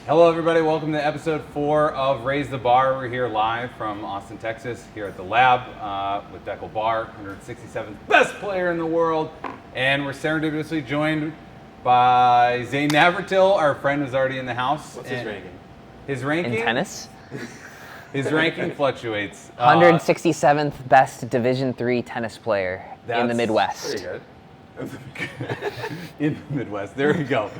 Hello everybody, welcome to episode 4 of Raise the Bar. We're here live from Austin, Texas, here at the lab with Dekel Bar, 167th best player in the world. And we're serendipitously joined by Zane Navratil, our friend who's already in the house. What's his ranking? His ranking? In tennis? His ranking fluctuates. 167th best Division III tennis player in the Midwest. Pretty good. In the Midwest, there we go.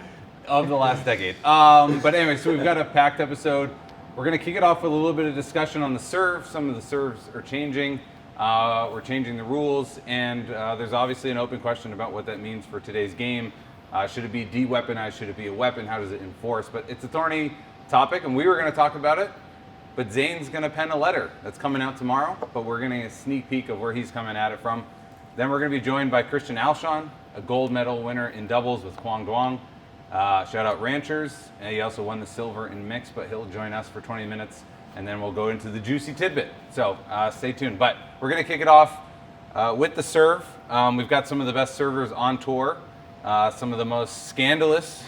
Of the last decade. But anyway, so we've got a packed episode. We're going to kick it off with a little bit of discussion on the serve. Some of the serves are changing. We're changing the rules, and there's obviously an open question about what that means for today's game. Should it be de-weaponized? Should it be a weapon? How does it enforce? But it's a thorny topic, and we were going to talk about it, but Zane's going to pen a letter that's coming out tomorrow, but we're going to get a sneak peek of where he's coming at it from. Then we're going to be joined by Christian Alshon, a gold medal winner in doubles with Kwang Duong. Shout out Ranchers, and he also won the silver in mix, but he'll join us for 20 minutes, and then we'll go into the juicy tidbit. So stay tuned. But we're going to kick it off with the serve. We've got some of the best servers on tour, some of the most scandalous,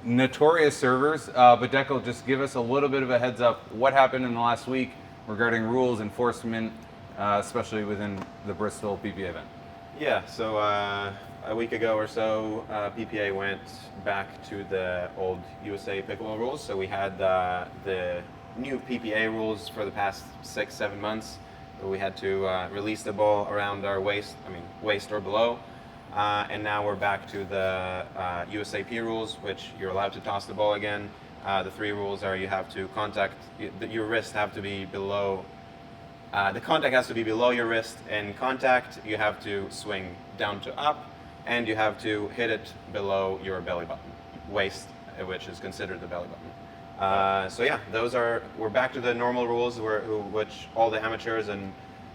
notorious servers. But Dekel, just give us a little bit of a heads up. What happened in the last week regarding rules enforcement, especially within the Bristol PPA event? Yeah, so a week ago or so, PPA went back to the old USA Pickleball rules. So we had the new PPA rules for the past 6-7 months. We had to release the ball around our waist or below. And now we're back to the USAP rules, which you're allowed to toss the ball again. The 3 rules are you have to your wrist have to be below, the contact has to be below your wrist in contact, you have to swing down to up, and you have to hit it below your belly button, waist, which is considered the belly button. So yeah, we're back to the normal rules which all the amateurs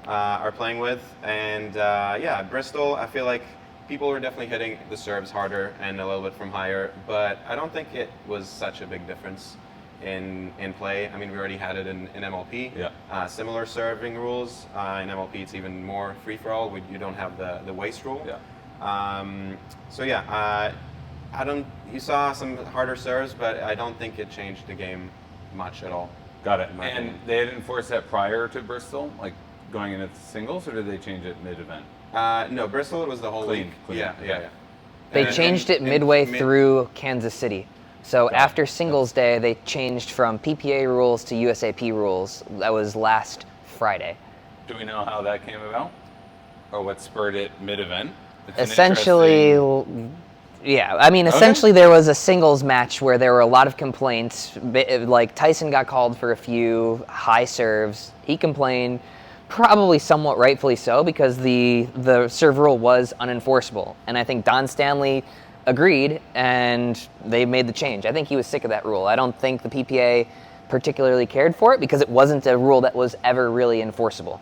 are playing with. And yeah, Bristol, I feel like people were definitely hitting the serves harder and a little bit from higher, but I don't think it was such a big difference in play. I mean, we already had it in MLP. Yeah. Similar serving rules. In MLP, it's even more free-for-all. You don't have the waist rule. Yeah. So yeah, you saw some harder serves, but I don't think it changed the game much at all. Got it. And they had enforced that prior to Bristol, like going into singles, or did they change it mid-event? No, Bristol, it was the whole week. Yeah. They changed it midway through Kansas City. So after singles day, they changed from PPA rules to USAP rules. That was last Friday. Do we know how that came about? Or what spurred it mid-event? Essentially, yeah. I mean, essentially there was a singles match where there were a lot of complaints. Like Tyson got called for a few high serves. He complained, probably somewhat rightfully so, because the serve rule was unenforceable. And I think Don Stanley agreed, and they made the change. I think he was sick of that rule. I don't think the PPA particularly cared for it because it wasn't a rule that was ever really enforceable.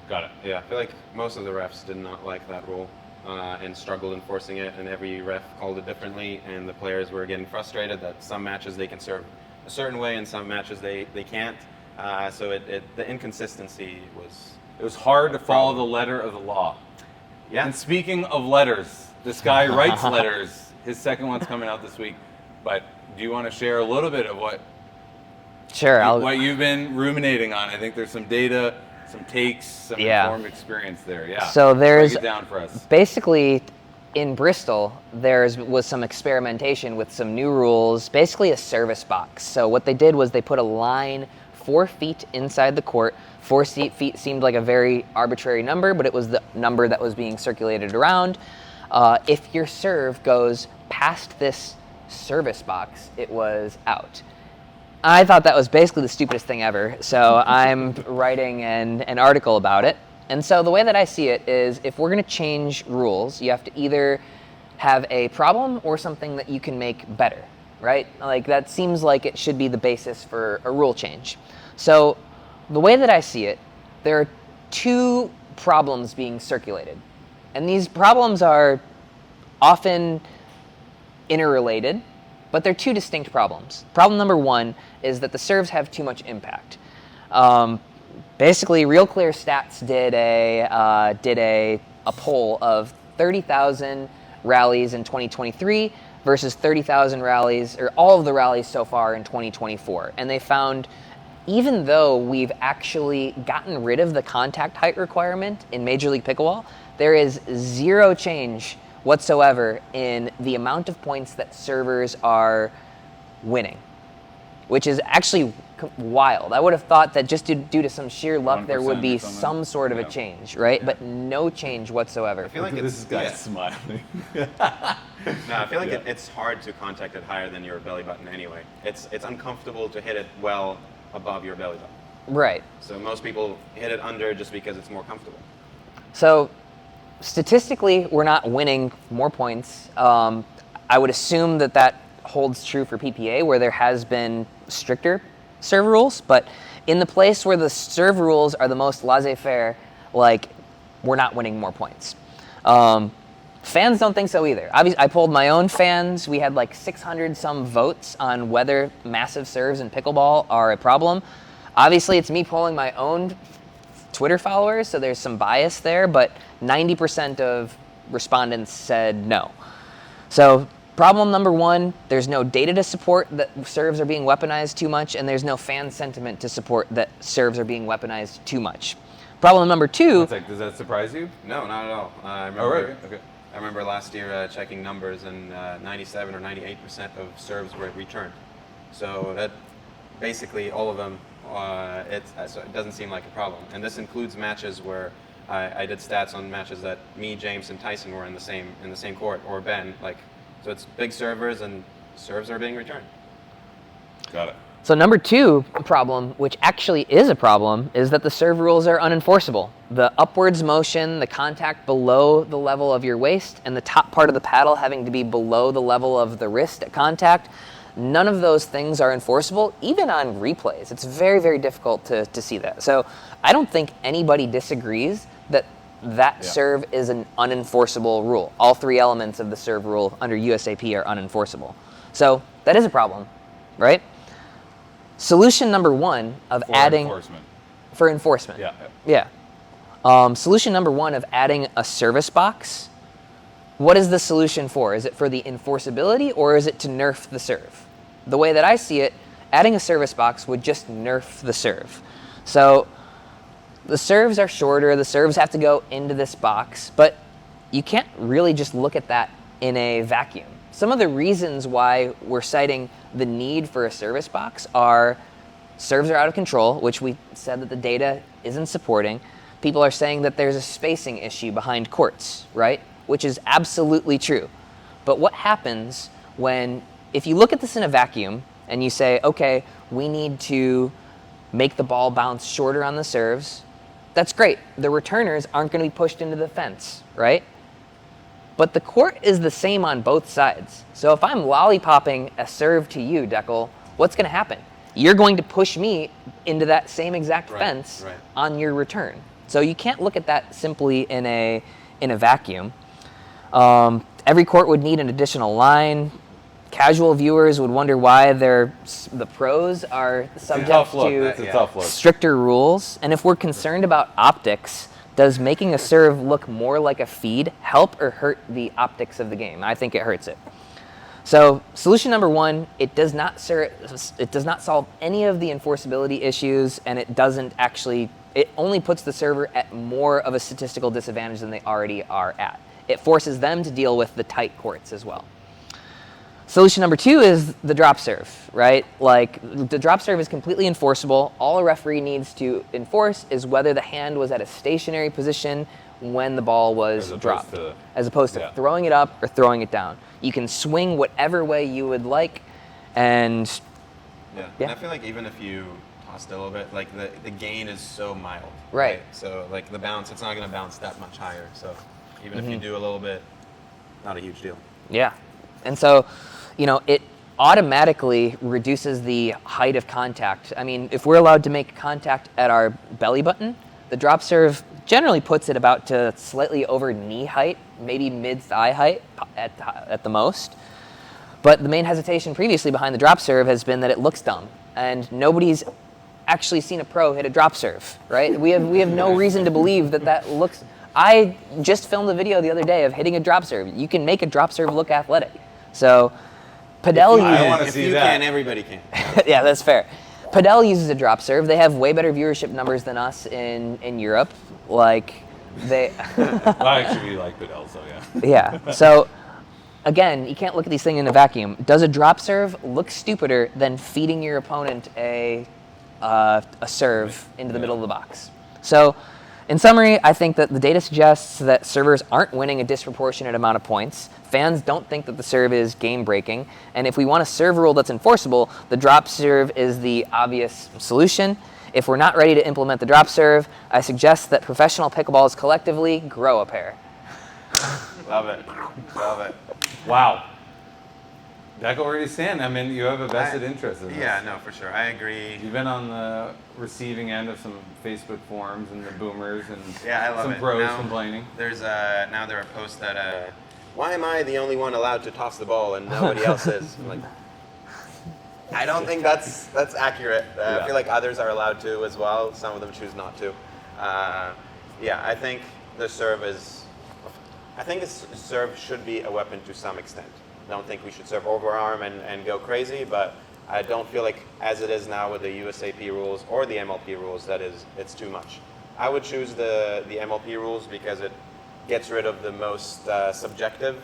Got it. Yeah, I feel like most of the refs did not like that rule and struggled enforcing it, and every ref called it differently, and the players were getting frustrated that some matches they can serve a certain way and some matches they can't. So the inconsistency was... It was hard to follow the letter of the law. Yeah. And speaking of letters, this guy writes letters. His second one's coming out this week. But do you want to share a little bit of what you've been ruminating on? I think there's some data, some takes, some informed experience there. Yeah. So there's break it down for us. Basically, in Bristol, there was some experimentation with some new rules, basically a service box. So what they did was they put a line 4 feet inside the court. 4 feet seemed like a very arbitrary number, but it was the number that was being circulated around. If your serve goes past this service box, it was out. I thought that was basically the stupidest thing ever, so I'm writing an article about it. And so the way that I see it is, if we're going to change rules, you have to either have a problem or something that you can make better, right? Like, that seems like it should be the basis for a rule change. So the way that I see it, there are 2 problems being circulated. And these problems are often interrelated, but they're 2 distinct problems. Problem number 1 is that the serves have too much impact. Basically, Real Clear Stats did a poll of 30,000 rallies in 2023 versus 30,000 rallies, or all of the rallies so far in 2024. And they found, even though we've actually gotten rid of the contact height requirement in Major League Pickleball, there is zero change whatsoever in the amount of points that servers are winning, which is actually wild. I would have thought that just due to some sheer luck, there would be 1% or something. some sort of a change, right? But no change whatsoever. I feel like This guy's smiling. No, I feel like it's hard to contact it higher than your belly button anyway. It's uncomfortable to hit it well above your belly button. Right. So most people hit it under just because it's more comfortable. So statistically, we're not winning more points. I would assume that holds true for PPA, where there has been stricter serve rules, but in the place where the serve rules are the most laissez-faire, like, we're not winning more points. Fans don't think so either. I polled my own fans. We had like 600 some votes on whether massive serves in pickleball are a problem. Obviously, it's me polling my own Twitter followers, so there's some bias there, but 90% of respondents said no. So problem number one, there's no data to support that serves are being weaponized too much, and there's no fan sentiment to support that serves are being weaponized too much. Problem number two... Does that surprise you? No, not at all. I remember, Oh, right. Okay. I remember last year checking numbers, and 97 or 98% of serves were returned. So that basically all of them, so it doesn't seem like a problem. And this includes matches where I did stats on matches that me, James, and Tyson were in the same court, or Ben. So it's big servers, and serves are being returned. Got it. So number two problem, which actually is a problem, is that the serve rules are unenforceable. The upwards motion, the contact below the level of your waist, and the top part of the paddle having to be below the level of the wrist at contact, none of those things are enforceable, even on replays. It's very, very difficult to see that. So I don't think anybody disagrees that serve is an unenforceable rule. All three elements of the serve rule under USAP are unenforceable. So that is a problem, right? Solution number one of for enforcement. Yeah. Solution number one of adding a service box. What is the solution for? Is it for the enforceability, or is it to nerf the serve? The way that I see it, adding a service box would just nerf the serve. So the serves are shorter, the serves have to go into this box, but you can't really just look at that in a vacuum. Some of the reasons why we're citing the need for a service box are serves are out of control, which we said that the data isn't supporting. People are saying that there's a spacing issue behind courts, right? Which is absolutely true. But what happens if you look at this in a vacuum and you say, okay, we need to make the ball bounce shorter on the serves, that's great. The returners aren't going to be pushed into the fence, right? But the court is the same on both sides. So if I'm lollipopping a serve to you, Dekel, what's going to happen? You're going to push me into that same exact fence on your return. So you can't look at that simply in a vacuum. Every court would need an additional line. Casual viewers would wonder why the pros are subject to stricter rules. And if we're concerned about optics, does making a serve look more like a feed help or hurt the optics of the game? I think it hurts it. So solution number one, it does not solve any of the enforceability issues, and it only puts the server at more of a statistical disadvantage than they already are at. It forces them to deal with the tight courts as well. Solution number two is the drop serve, right? The drop serve is completely enforceable. All a referee needs to enforce is whether the hand was at a stationary position when the ball was dropped, as opposed to throwing it up or throwing it down. You can swing whatever way you would like, and And I feel like even if you tossed a little bit, the gain is so mild. Right. So the bounce, it's not going to bounce that much higher. So even if you do a little bit, not a huge deal. Yeah. And so, it automatically reduces the height of contact. I mean, if we're allowed to make contact at our belly button, the drop serve generally puts it about to slightly over knee height, maybe mid-thigh height at the most. But the main hesitation previously behind the drop serve has been that it looks dumb, and nobody's actually seen a pro hit a drop serve, right? We have no reason to believe that looks. I just filmed a video the other day of hitting a drop serve. You can make a drop serve look athletic. So Padel I wanna If see you that. can, everybody can. yeah, that's fair. Padel uses a drop serve. They have way better viewership numbers than us in Europe. Like they Well, actually, we like Padel, so yeah. yeah. So again, you can't look at these things in a vacuum. Does a drop serve look stupider than feeding your opponent a serve into the middle of the box? So, in summary, I think that the data suggests that servers aren't winning a disproportionate amount of points. Fans don't think that the serve is game-breaking. And if we want a serve rule that's enforceable, the drop serve is the obvious solution. If we're not ready to implement the drop serve, I suggest that professional pickleballs collectively grow a pair. Love it. Love it. Wow. Dekel, where do you stand? I mean, you have a vested interest in this. Yeah, no, for sure. I agree. You've been on the receiving end of some Facebook forums and the boomers and Yeah, I love some it. pros Now, complaining. There's now there are posts that why am I the only one allowed to toss the ball and nobody else is? I'm like, I don't think that's accurate. I feel like others are allowed to as well. Some of them choose not to. Yeah, I think the serve is. I think this serve should be a weapon to some extent. I don't think we should serve overarm and go crazy, but I don't feel like as it is now with the USAP rules or the MLP rules that it's too much. I would choose the MLP rules because it gets rid of the most subjective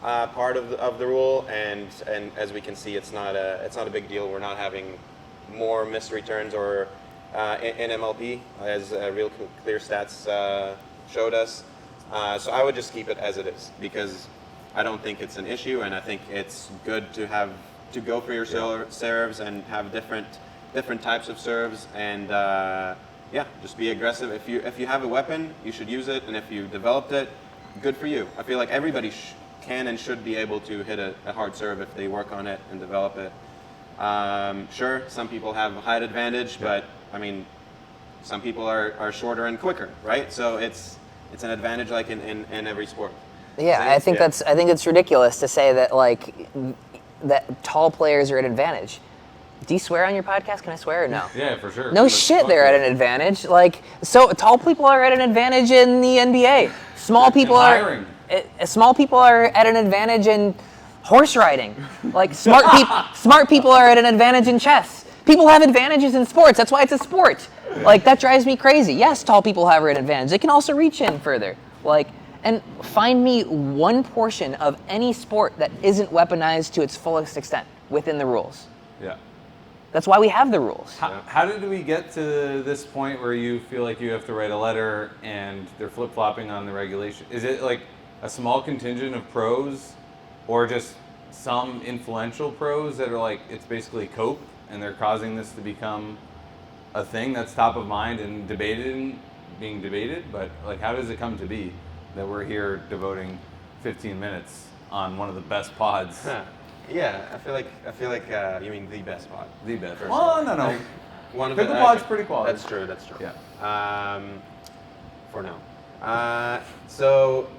part of the rule, and as we can see, it's not a big deal. We're not having more missed returns or in MLP as real clear stats showed us. So I would just keep it as it is because I don't think it's an issue, and I think it's good to go for your serves and have different types of serves, and just be aggressive. If you have a weapon, you should use it, and if you developed it, good for you. I feel like everybody can and should be able to hit a hard serve if they work on it and develop it. Sure, some people have a height advantage, but I mean, some people are shorter and quicker, right? So it's an advantage like in every sport. Yeah, I think it's ridiculous to say that that tall players are at an advantage. Do you swear on your podcast? Can I swear or no? Yeah, for sure. No shit, they're at an advantage. So tall people are at an advantage in the NBA. Small people are at an advantage in horse riding. Like smart people are at an advantage in chess. People have advantages in sports. That's why it's a sport. Like that drives me crazy. Yes, tall people have an advantage. They can also reach in further. And find me one portion of any sport that isn't weaponized to its fullest extent within the rules. Yeah. That's why we have the rules. How did we get to this point where you feel like you have to write a letter and they're flip-flopping on the regulation? Is it like a small contingent of pros or just some influential pros that are like, it's basically cope and they're causing this to become a thing that's top of mind and being debated? But like, how does it come to be that we're here devoting 15 minutes on one of the best pods? Yeah, I feel like you mean the best pod. The best. Oh, no. One of Pickleball's pretty quality. That's true. Yeah. For now. So,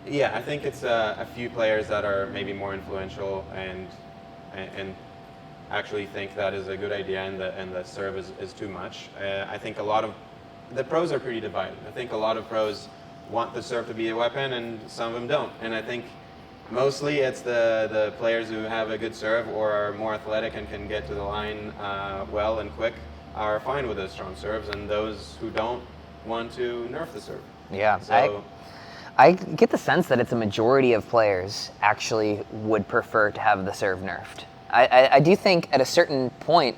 yeah, I think it's a few players that are maybe more influential and actually think that is a good idea and the serve is too much. I think a lot of the pros are pretty divided. I think a lot of pros want the serve to be a weapon and some of them don't. And I think mostly it's the players who have a good serve or are more athletic and can get to the line well and quick are fine with those strong serves, and those who don't want to nerf the serve. Yeah, So, I get the sense that it's a majority of players actually would prefer to have the serve nerfed. I do think at a certain point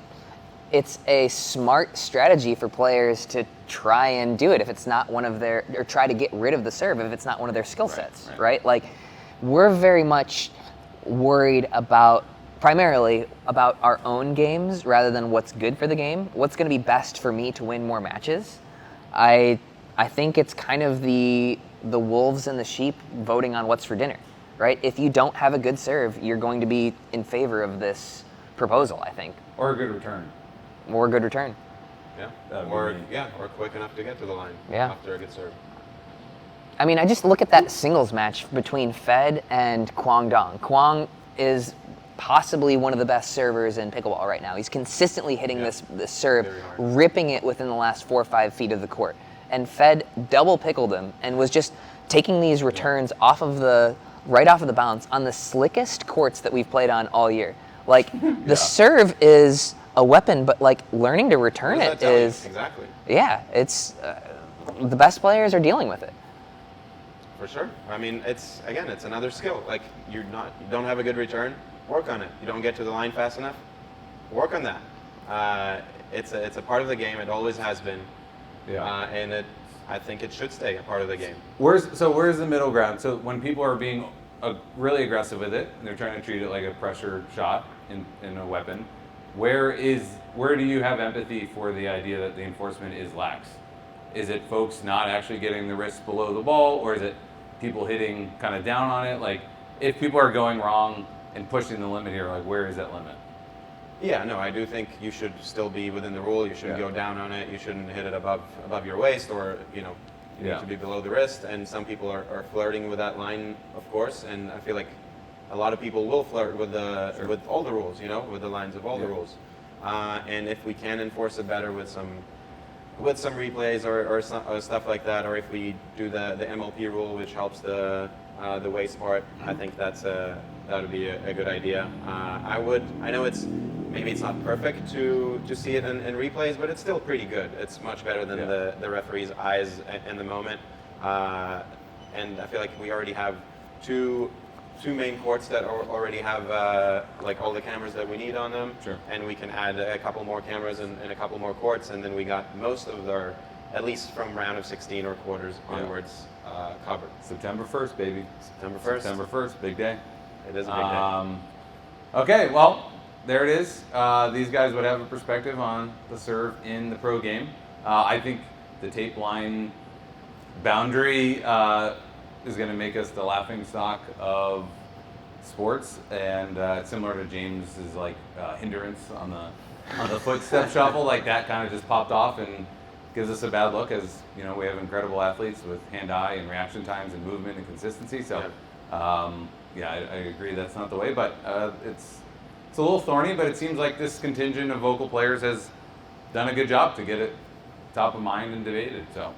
it's a smart strategy for players to try and do it if it's not one of their, or try to get rid of the serve if it's not one of their skill sets, right? Like, we're very much worried primarily about our own games rather than what's good for the game. What's going to be best for me to win more matches? I think it's kind of the wolves and the sheep voting on what's for dinner, right? If you don't have a good serve, you're going to be in favor of this proposal, I think. Or a good return. Or a good return. Yeah. Or quick enough to get to the line after a good serve. I mean, I just look at that singles match between Fed and Kwang Dong. Kwang is possibly one of the best servers in pickleball right now. He's consistently hitting this serve, ripping it within the last 4 or 5 feet of the court. and Fed double pickled him and was just taking these returns right off of the bounce on the slickest courts that we've played on all year. Like, the serve is a weapon, but like learning to return it is exactly. Yeah, it's the best players are dealing with it. For sure. I mean, it's another skill. Like, you don't have a good return, work on it. You don't get to the line fast enough, work on that. It's a part of the game. It always has been. Yeah. And I think it should stay a part of the game. Where's the middle ground? So when people are being really aggressive with it, and they're trying to treat it like a pressure shot in a weapon, where do you have empathy for the idea that the enforcement is lax? Is it folks not actually getting the wrist below the ball, or is it people hitting kind of down on it? Like, if people are going wrong and pushing the limit here, like, where is that limit? Yeah, no, I do think you should still be within the rule. You shouldn't go down on it. You shouldn't hit it above your waist, or you need to be below the wrist. And some people are flirting with that line, of course. And I feel like a lot of people will flirt with with all the rules, with the lines of all the rules. And if we can enforce it better with some replays or stuff like that, or if we do the MLP rule, which helps the waist part, I think that would be a good idea. I know maybe it's not perfect to see it in replays, but it's still pretty good. It's much better than the referee's eyes in the moment. And I feel like we already have two main courts that already have like all the cameras that we need on them. Sure. And we can add a couple more cameras and a couple more courts, and then we got most of their, at least from round of 16 or quarters onwards, covered. September 1st, baby. September 1st. September 1st, big day. It is a big day. Okay, well, there it is. These guys would have a perspective on the serve in the pro game. I think the tape line boundary is going to make us the laughing stock of sports, and it's similar to James's hindrance on the footstep shuffle. Like, that kind of just popped off and gives us a bad look, as we have incredible athletes with hand-eye and reaction times and movement and consistency. So I agree that's not the way, but it's a little thorny. But it seems like this contingent of vocal players has done a good job to get it top of mind and debated. So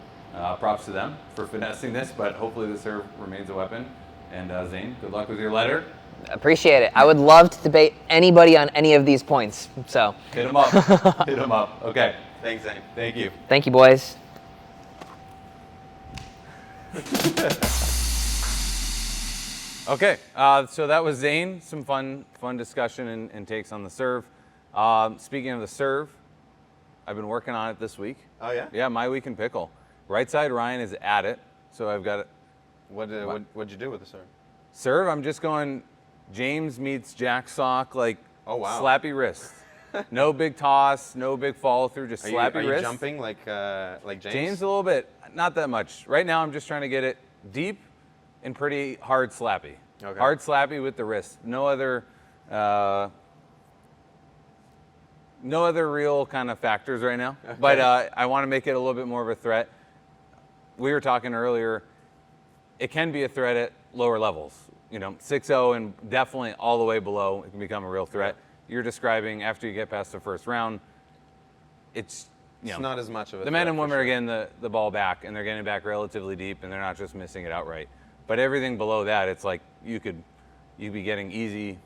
props to them for finessing this, but hopefully the serve remains a weapon. And Zane, good luck with your letter. Appreciate it. I would love to debate anybody on any of these points. So hit them up. Hit them up. Okay. Thanks, Zane. Thank you. Thank you, boys. Okay, so that was Zane. Some fun discussion and takes on the serve. Speaking of the serve, I've been working on it this week. Oh yeah? Yeah, my week in pickle. Right side Ryan is at it, so I've got it. What'd you do with the serve? Serve, I'm just going James meets Jack Sock, like, oh wow, slappy wrist. No big toss, no big follow through, just slappy are you wrist. Jumping like James? James a little bit, not that much. Right now I'm just trying to get it deep and pretty hard slappy. Okay. Hard slappy with the wrist. No other real kind of factors right now. Okay. But I want to make it a little bit more of a threat. We were talking earlier, it can be a threat at lower levels. 6-0 and definitely all the way below, it can become a real threat. You're describing after you get past the first round, it's not as much of a the men and women are getting the ball back, and they're getting it back relatively deep, and they're not just missing it outright. But everything below that, it's like you'd be getting easy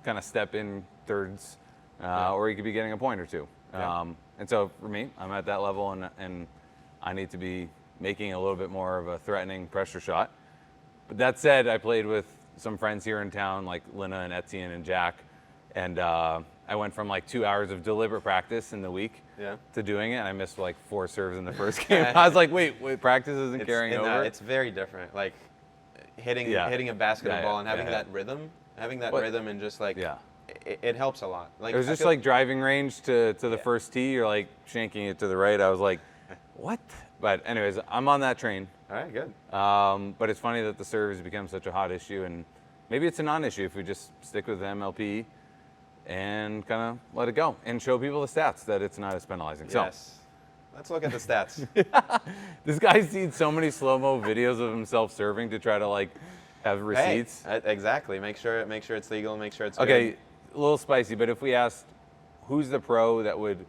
kind of step in thirds, or you could be getting a point or two. Yeah. And so for me, I'm at that level, and I need to be making a little bit more of a threatening pressure shot. But that said, I played with some friends here in town, like Lina and Etienne and Jack, and I went from like 2 hours of deliberate practice in the week to doing it, and I missed like 4 serves in the first game. I was like, wait, practice isn't carrying over? It's very different. Like hitting a basketball and having that rhythm, and just like it helps a lot. Like it was just like driving range to the first tee. You're like shanking it to the right. I was like, what? But anyways, I'm on that train. All right, good. But it's funny that the serve has become such a hot issue, and maybe it's a non-issue if we just stick with the MLP and kind of let it go and show people the stats that it's not as penalizing. Yes. Let's look at the stats. This guy's seen so many slow-mo videos of himself serving to try to like have receipts. Hey, exactly. Make sure it's legal. Make sure it's okay. Good. A little spicy, but if we asked who's the pro that would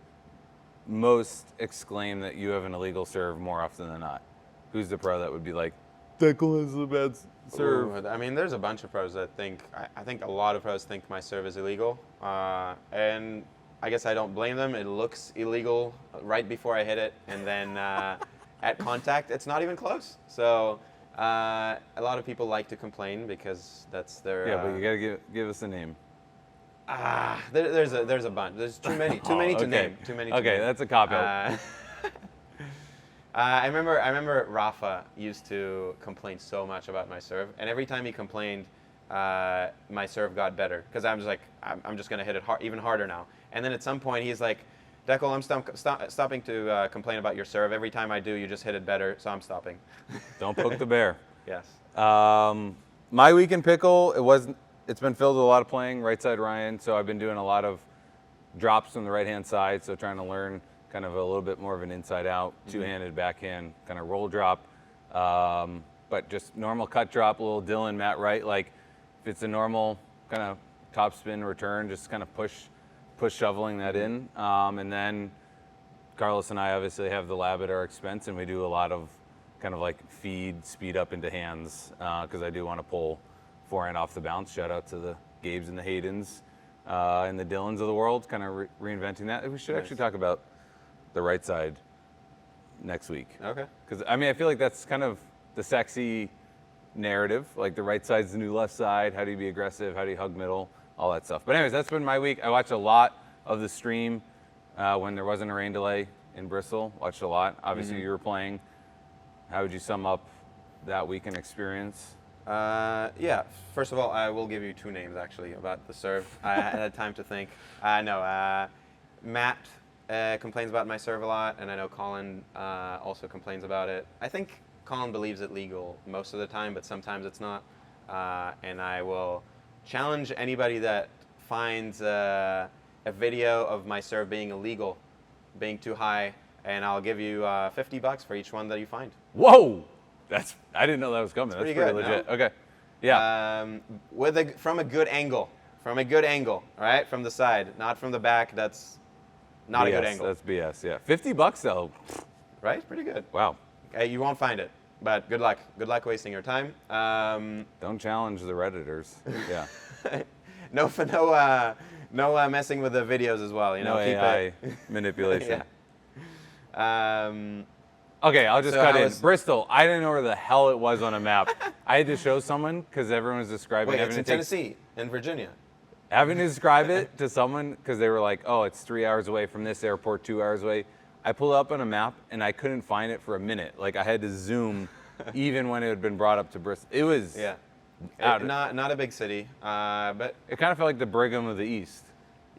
most exclaim that you have an illegal serve more often than not? Who's the pro that would be like, Dekel is the bad serve? Ooh, I mean, there's a bunch of pros that think, I think a lot of pros think my serve is illegal. And I guess I don't blame them. It looks illegal right before I hit it. And then at contact, it's not even close. So a lot of people like to complain because that's their... Yeah, but you got to give us a name. There's a bunch. There's too many to name. Too many to Okay, name. that's a cop-out. I remember Rafa used to complain so much about my serve, and every time he complained, my serve got better because I'm just like, I'm just gonna hit it even harder now. And then at some point he's like, Dekel, I'm stopping to complain about your serve. Every time I do, you just hit it better, so I'm stopping. Don't poke the bear. Yes. My week in pickle, it's been filled with a lot of playing right side Ryan, so I've been doing a lot of drops from the right hand side, so trying to learn kind of a little bit more of an inside out, two-handed backhand kind of roll drop, but just normal cut drop, a little Dylan, Matt Wright, like if it's a normal kind of top spin return, just kind of push shoveling that in, and then Carlos and I obviously have the lab at our expense, and we do a lot of kind of like feed, speed up into hands, because I do want to pull forehand off the bounce. Shout out to the Gabes and the Haydens and the Dylans of the world, kind of reinventing that. We should actually talk about the right side next week. Okay. Because, I mean, I feel like that's kind of the sexy narrative. Like, the right side's the new left side. How do you be aggressive? How do you hug middle? All that stuff. But anyways, that's been my week. I watched a lot of the stream when there wasn't a rain delay in Bristol. Watched a lot. Obviously, you were playing. How would you sum up that weekend experience? Yeah, first of all, I will give you two names, actually, about the serve. I had time to think. Matt complains about my serve a lot, and I know Colin also complains about it. I think Colin believes it legal most of the time, but sometimes it's not. And I will challenge anybody that finds a video of my serve being illegal, being too high, and I'll give you $50 for each one that you find. Whoa! I didn't know that was coming. That's pretty pretty good, legit. no? Okay. Yeah. From a good angle. From a good angle, all right? From the side, not from the back. That's not a good angle. That's BS, yeah. $50 though. Right? Pretty good. Wow. You won't find it, but good luck. Good luck wasting your time. Don't challenge the Redditors. Yeah. No messing with the videos as well. You know, No keep AI manipulation. Yeah. Okay, I'll just So cut I in. was- Bristol, I didn't know where the hell it was on a map. I had to show someone because everyone was describing Wait, having it's in to take- Tennessee and Virginia. having to describe it to someone because they were like, oh, it's 3 hours away from this airport, 2 hours away. I pulled up on a map and I couldn't find it for a minute. Like I had to zoom even when it had been brought up to Bristol. It was Not a big city, but it kind of felt like the Brigham of the East.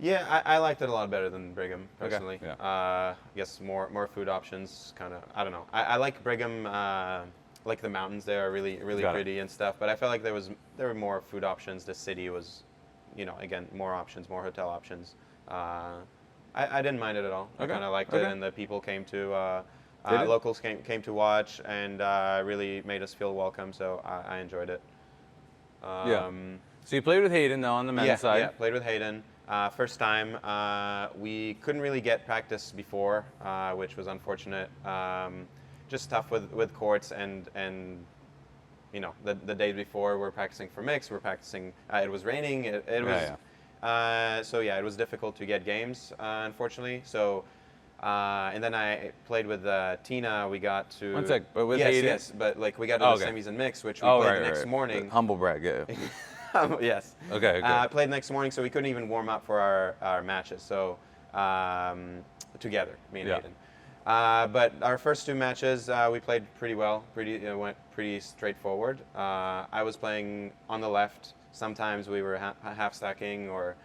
yeah, I liked it a lot better than Brigham personally. yeah. I guess more food options, kind of. I don't know. I like Brigham. Like the mountains there are really Got it. pretty and stuff. But I felt like there were more food options. The city was, again, more options, more hotel options. I didn't mind it at all. I Okay. kind of liked Okay. it, and the people came to. Did it? Locals came to watch and really made us feel welcome. So I enjoyed it. So you played with Hayden though on the men's side. Yeah, played with Hayden. First time. We couldn't really get practice before, which was unfortunate. Just tough with courts and the day before we're practicing for mix. We're practicing. It was raining. It was. So yeah, it was difficult to get games, unfortunately. So. And then I played with Tina. We got to 1 sec, but with yes, Hayden? yes, but like we got to the semis and mix, which we played the next morning. Humble brag, yeah. Yes. Okay. I played next morning, so we couldn't even warm up for our matches. So together, me and Hayden. But our first two matches, we played pretty well. Went pretty straightforward. I was playing on the left. Sometimes we were half stacking, or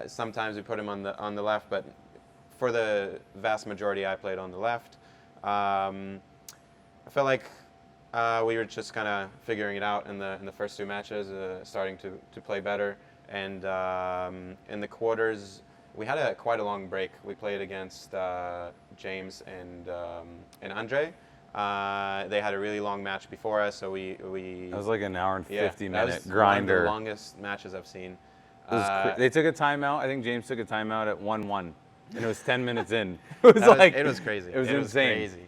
sometimes we put him on the left. But for the vast majority, I played on the left. I felt like we were just kind of figuring it out in the first two matches, starting to play better. And in the quarters, we had quite a long break. We played against James and Andre. They had a really long match before us, so we. That was like an hour and 50 that minute was grinder. One of the longest matches I've seen. They took a timeout. I think James took a timeout at 1-1. and it was 10 minutes in. It was It was crazy. It was insane. Crazy.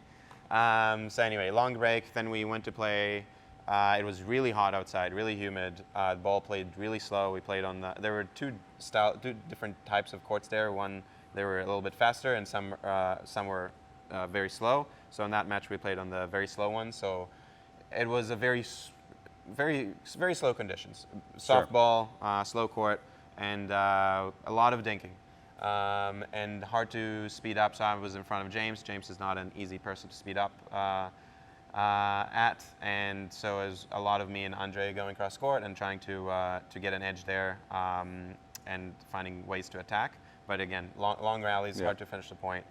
So anyway, long break. Then we went to play. It was really hot outside, really humid. The ball played really slow. We played on there were two different types of courts there. One, they were a little bit faster, and some were very slow. So in that match, we played on the very slow one. So it was a very slow conditions. Soft ball, slow court, and a lot of dinking. And hard to speed up, so I was in front of James. James is not an easy person to speed up at, and so it was a lot of me and Andre going cross court and trying to get an edge there and finding ways to attack. But again, long rallies, hard to finish the point.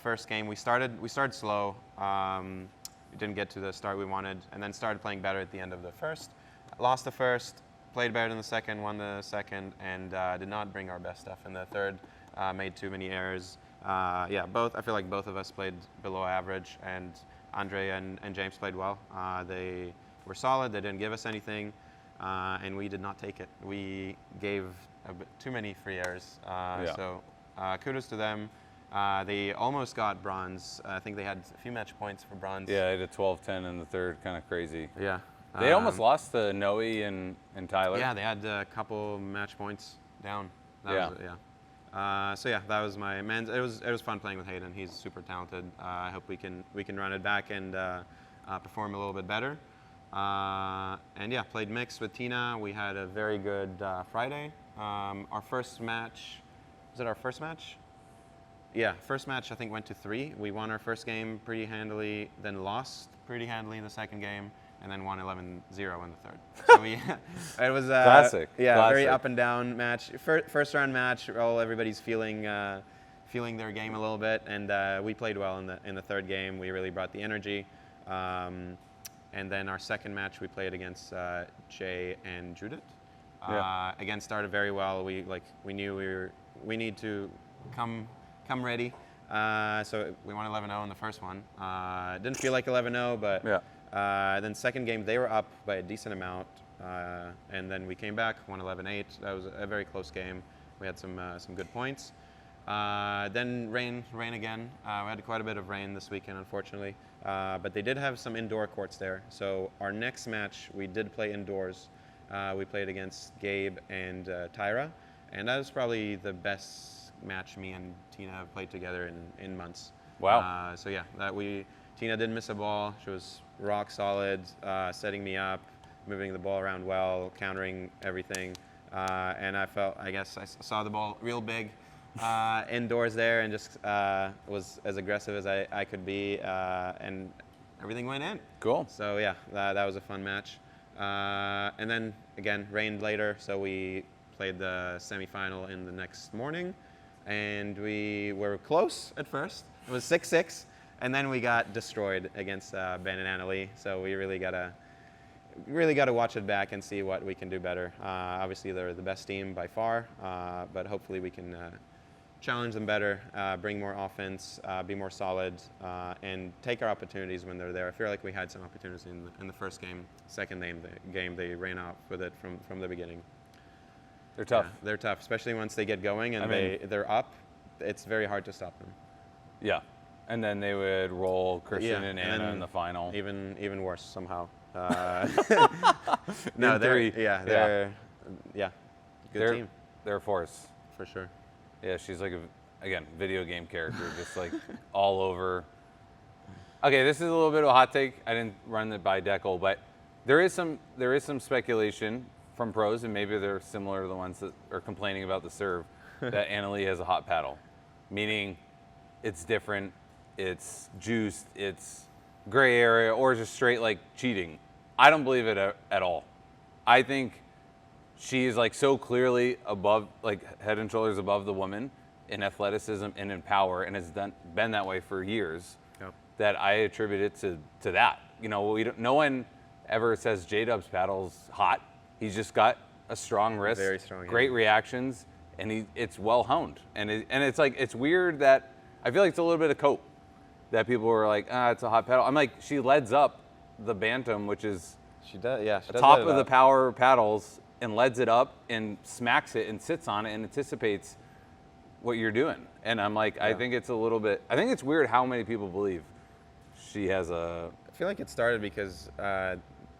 First game, we started slow. We didn't get to the start we wanted, and then started playing better at the end of the first. Lost the first, played better in the second, won the second, and did not bring our best stuff in the third. Made too many errors. I feel like both of us played below average, and Andre and James played well. They were solid. They didn't give us anything, and we did not take it. We gave a bit too many free errors. So kudos to them. They almost got bronze. I think they had a few match points for bronze. Yeah, they did 12-10 in the third, kind of crazy. Yeah. They almost lost to Noe and Tyler. Yeah, they had a couple match points down. That was my men's. It was fun playing with Hayden. He's super talented. I hope we can run it back and perform a little bit better. Played mixed with Tina. We had a very good Friday. Our first match, was it our first match? Yeah, first match I think went to 3. We won our first game pretty handily, then lost pretty handily in the second game, and then won 11-0 in the third. So it was classic. Yeah, classic. Very up and down match. First round match, everybody's feeling their game a little bit, and we played well in the third game. We really brought the energy, and then our second match we played against Jay and Judith. Again, started very well. We knew we need to come ready. So we won 11-0 in the first one. Didn't feel like 11-0, but then second game they were up by a decent amount, and then we came back, won 11-8. That was a very close game. We had some good points. Then rain again. We had quite a bit of rain this weekend, unfortunately, but they did have some indoor courts there. So our next match we did play indoors. We played against Gabe and Tyra, and that was probably the best match me and Tina have played together in months. Wow. Tina didn't miss a ball. She was rock solid, setting me up, moving the ball around well, countering everything. And I guess I saw the ball real big indoors there, and just was as aggressive as I could be, and everything went in. Cool. So that was a fun match. And then again, rained later, so we played the semifinal in the next morning. And we were close at first. It was 6-6, and then we got destroyed against Ben and Annalie. So we really gotta watch it back and see what we can do better. Obviously, they're the best team by far, but hopefully we can challenge them better, bring more offense, be more solid, and take our opportunities when they're there. I feel like we had some opportunities in the first game. Second game, they ran out with it from the beginning. They're tough. Yeah, they're tough, especially once they get going and they're up. It's very hard to stop them. Yeah, and then they would roll Christian and Anna in the final. Even worse somehow. No, they're good team They're a force for sure. Yeah, she's like a video game character, just like all over. Okay, this is a little bit of a hot take. I didn't run it by Dekel, but there is some speculation from pros, and maybe they're similar to the ones that are complaining about the serve, that Annalie has a hot paddle, meaning it's different, it's juiced, it's gray area, or just straight like cheating. I don't believe it at all. I think she is like so clearly above, like head and shoulders above the woman in athleticism and in power, and has been that way for years. Yep. That I attribute it to that. You know, no one ever says J-Dub's paddle's hot. He's just got a strong wrist, very strong, great reactions, and it's well honed. And it's like, it's weird that I feel like it's a little bit of cope that people were like, it's a hot paddle. I'm like, she leads up the bantam, which is she does top of the power paddles, and leads it up and smacks it and sits on it and anticipates what you're doing. And I'm like, I think it's a little bit. I think it's weird how many people believe she has a. I feel like it started because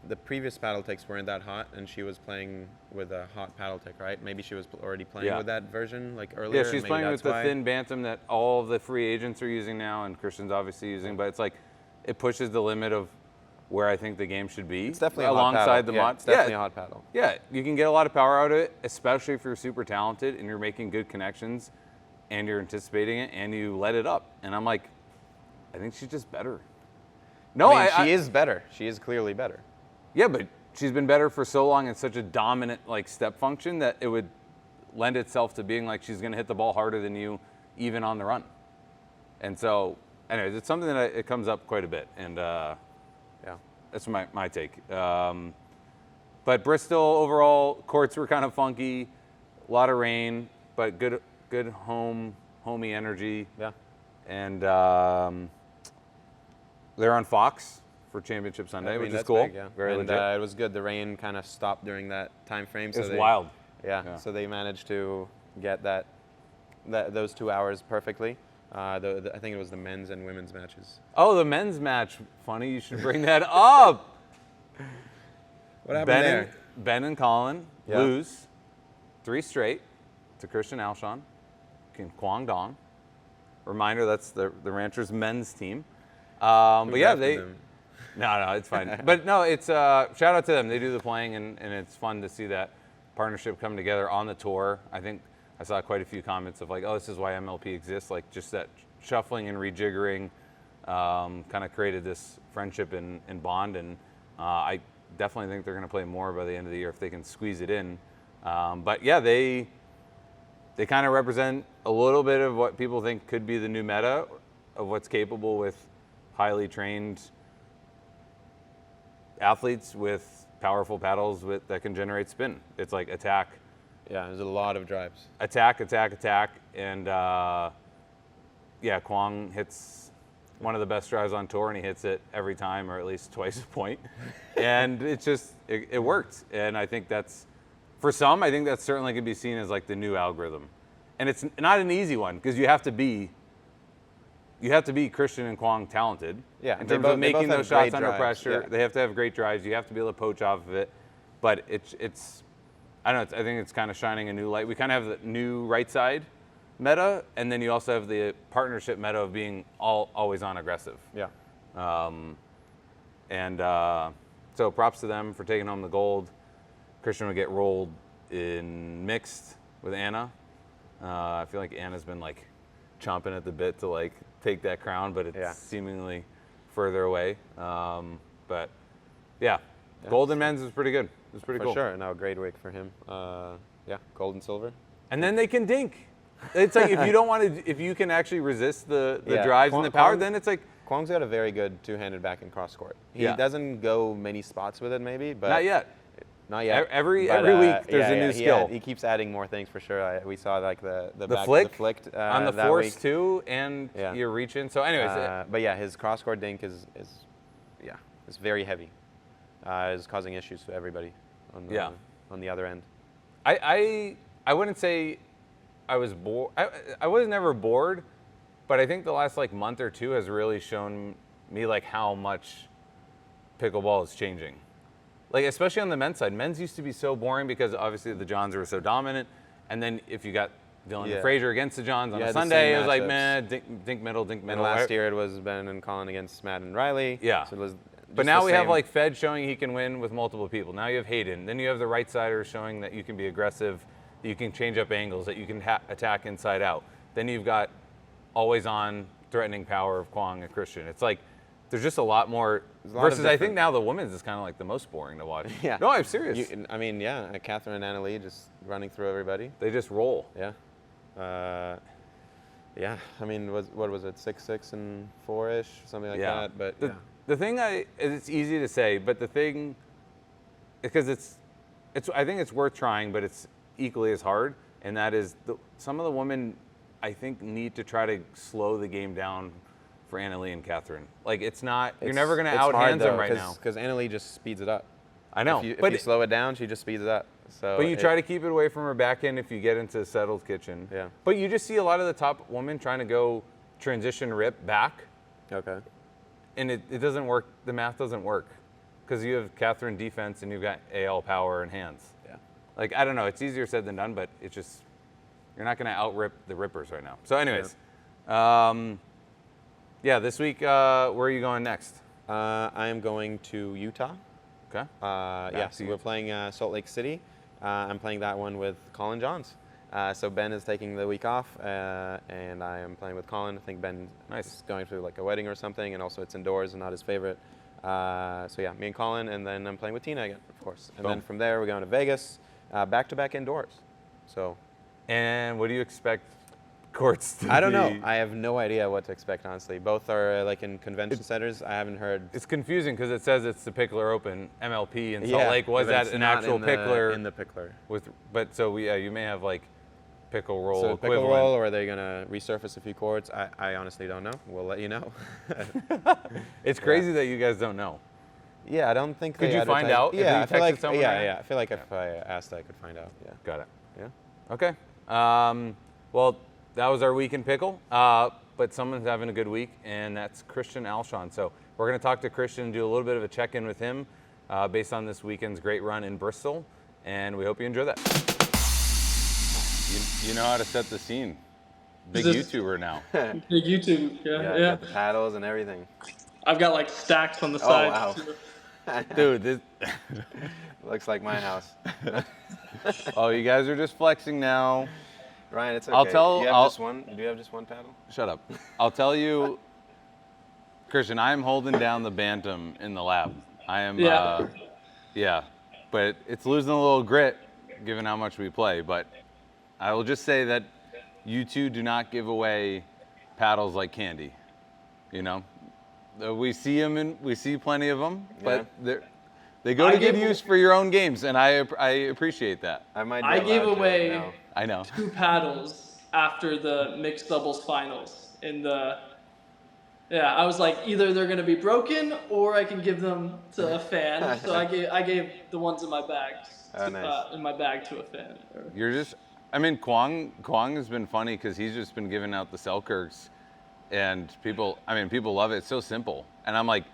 the previous paddle ticks weren't that hot, and she was playing with a hot paddle tick, right? Maybe she was already playing with that version like earlier. Yeah, she's maybe playing with the why. thin bantam that all of the free agents are using now, and Christian's obviously using. But it's like, it pushes the limit of where I think the game should be. It's definitely alongside the mod. It's definitely a hot paddle. Yeah, you can get a lot of power out of it, especially if you're super talented and you're making good connections, and you're anticipating it, and you let it up. And I'm like, I think she's just better. No, I mean, she is better. She is clearly better. Yeah, but she's been better for so long and such a dominant like step function that it would lend itself to being like she's going to hit the ball harder than you, even on the run. And so, anyways, it's something that it comes up quite a bit, and yeah, that's my take. But Bristol overall courts were kind of funky, a lot of rain, but good homey energy. Yeah, and they're on Fox for Championship Sunday, which is cool. Big, yeah. Very and legit. it was good. The rain kind of stopped during that time frame. It was wild. Yeah, so they managed to get those 2 hours perfectly. I think it was the men's and women's matches. Oh, the men's match. Funny, you should bring that up. What happened there? Ben and Colin lose 3 straight to Christian Alshon in Guangdong. Reminder, that's the Ranchers men's team. But yeah, No, it's fine. But no, it's shout out to them. They do the playing, and it's fun to see that partnership come together on the tour. I think I saw quite a few comments of like, oh, this is why MLP exists. Like just that shuffling and rejiggering kind of created this friendship and bond. And I definitely think they're going to play more by the end of the year if they can squeeze it in. But yeah, they kind of represent a little bit of what people think could be the new meta of what's capable with highly trained athletes with powerful paddles that can generate spin. It's like attack. Yeah, there's a lot of drives. Attack, and Kwong hits one of the best drives on tour, and he hits it every time, or at least twice a point. And it's just it worked, and I think that's for some. I think that certainly could be seen as like the new algorithm, and it's not an easy one because you have to be Christian and Kwong talented. Yeah, in terms of making those shots under pressure. Yeah. They have to have great drives. You have to be able to poach off of it. But it's I don't know. I think it's kind of shining a new light. We kind of have the new right side meta, and then you also have the partnership meta of being always on aggressive. Yeah. So props to them for taking home the gold. Christian would get rolled in mixed with Anna. I feel like Anna's been like chomping at the bit to like take that crown, but it's seemingly further away. But yeah, gold in men's is pretty good. It was pretty cool. For sure. No, great week for him. Gold and silver. And then they can dink. It's like if you don't want to, if you can actually resist the drives and the power, then it's like. Kwong's got a very good two-handed back and cross court. He doesn't go many spots with it, maybe, but not yet. Not yet. Every week there's a new skill. He keeps adding more things for sure. We saw like the back, flick, the flicked on the that force week. too, and you're reaching. So, anyways, but yeah, his cross court dink is very heavy. Is causing issues to everybody on the other end. I wouldn't say I was bored. I was never bored, but I think the last like month or two has really shown me like how much pickleball is changing. Like especially on the men's side. Men's used to be so boring because obviously the Johns were so dominant, and then if you got Dylan and Frazier against the Johns on a Sunday, it was like meh, dink middle. And last year it was Ben and Colin against Matt and Riley. Yeah. So it was but now we have like Fed showing he can win with multiple people. Now you have Hayden. Then you have the right sider showing that you can be aggressive, that you can change up angles, that you can attack inside out. Then you've got always on threatening power of Kwong and Christian. It's like there's just a lot more. Versus I think now the women's is kind of like the most boring to watch. Yeah. No, I'm serious. Catherine and Annalie just running through everybody. They just roll. Yeah. I mean, what was it, 6-6 and 4-ish, something like that. But the thing it's easy to say, but the thing, because it's I think it's worth trying, but it's equally as hard, and that is some of the women I think need to try to slow the game down for Annalie and Catherine. Like you're never going to out-hands them right now. Because Annalie just speeds it up. I know. If you slow it down, she just speeds it up. So But you try to keep it away from her backhand if you get into a settled kitchen. Yeah. But you just see a lot of the top women trying to go transition rip back, Okay. and it doesn't work. The math doesn't work because you have Catherine defense and you've got AL power and hands. Yeah. Like, I don't know. It's easier said than done, but it's just, you're not going to out-rip the rippers right now. So anyways, this week, where are you going next? I am going to Utah. Okay. So we're playing Salt Lake City. I'm playing that one with Colin Johns. So Ben is taking the week off, and I am playing with Colin. I think Ben is going to like a wedding or something, and also it's indoors and not his favorite. Me and Colin, and then I'm playing with Tina again, of course. And then from there we're going to Vegas, back-to-back indoors. So. And what do you expect courts to I don't be? know. I have no idea what to expect, honestly. Both are like in convention centers. I haven't heard. It's confusing because it says it's the Pickler Open MLP in Salt Yeah, Lake. Was but that it's an not actual in the- pickler? in the pickler? You may have like pickle roll So equivalent. pickle roll, or are they gonna resurface a few courts? I honestly don't know. We'll let you know. It's crazy that you guys don't know. Yeah, I don't think. Could they you find advertise- out if Yeah, you I feel like. texted someone Yeah, right? yeah. I feel like if I asked, I could find out. Yeah. Got it. Yeah. Okay. Well, that was our week in pickle. But someone's having a good week, and that's Christian Alshon. So we're going to talk to Christian and do a little bit of a check-in with him based on this weekend's great run in Bristol, and we hope you enjoy that. You know how to set the scene. Big YouTuber now. Big YouTube, Yeah. yeah. Got the paddles and everything. I've got like stacks on the Oh side. wow. Dude, this. Looks like my house. Oh, you guys are just flexing now. Ryan, it's okay. I'll tell- Do you have I'll- just one? Do you have just one paddle? Shut up. I'll tell you, Christian, I am holding down the bantam in the lab. I am, but it's losing a little grit given how much we play. But I will just say that you two do not give away paddles like candy. You know, we see plenty of them, but they go to good use for your own games, and I appreciate that. I gave away I know. 2 paddles after the mixed doubles finals. I was like, either they're gonna be broken or I can give them to a fan. So I gave the ones in my bag to a fan. You're just, I mean, Kwong has been funny because he's just been giving out the Selkirks, and people love it. It's so simple, and I'm like,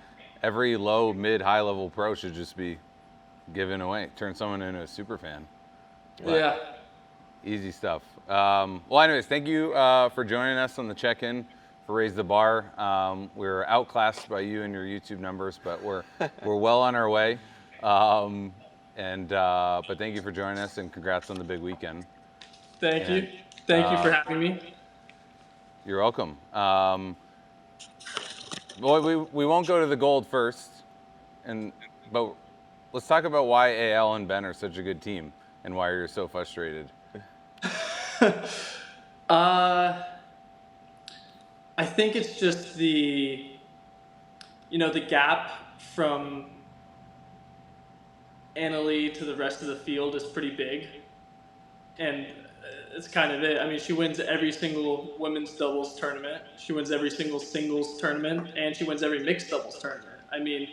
every low, mid, high level pro should just be given away. Turn someone into a super fan. But Yeah. easy stuff. Anyways, thank you for joining us on the check-in for Raise the Bar. We're outclassed by you and your YouTube numbers, but we're well on our way. But thank you for joining us, and congrats on the big weekend. Thank you for having me. You're welcome. We won't go to the gold first, but let's talk about why AL and Ben are such a good team and why you're so frustrated. I think it's just the gap from Annalie to the rest of the field is pretty big, and it's kind of it. I mean, she wins every single women's doubles tournament. She wins every single singles tournament, and she wins every mixed doubles tournament. I mean,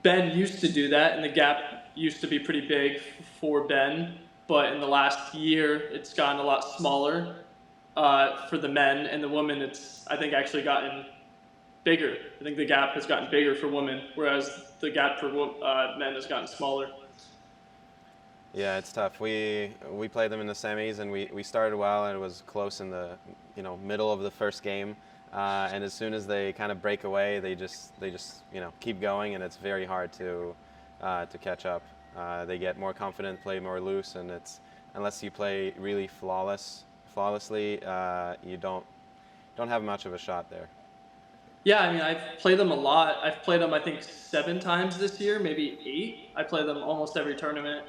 Ben used to do that, and the gap used to be pretty big for Ben, but in the last year, it's gotten a lot smaller for the men, and the women, it's, I think, actually gotten bigger. I think the gap has gotten bigger for women, whereas the gap for men has gotten smaller. Yeah, it's tough. We played them in the semis, and we started well, and it was close in the middle of the first game. And as soon as they kind of break away, they just keep going, and it's very hard to catch up. They get more confident, play more loose, and it's unless you play really flawlessly, you don't have much of a shot there. Yeah, I mean, I've played them a lot. I've played them, I think, 7 times this year, maybe 8. I play them almost every tournament.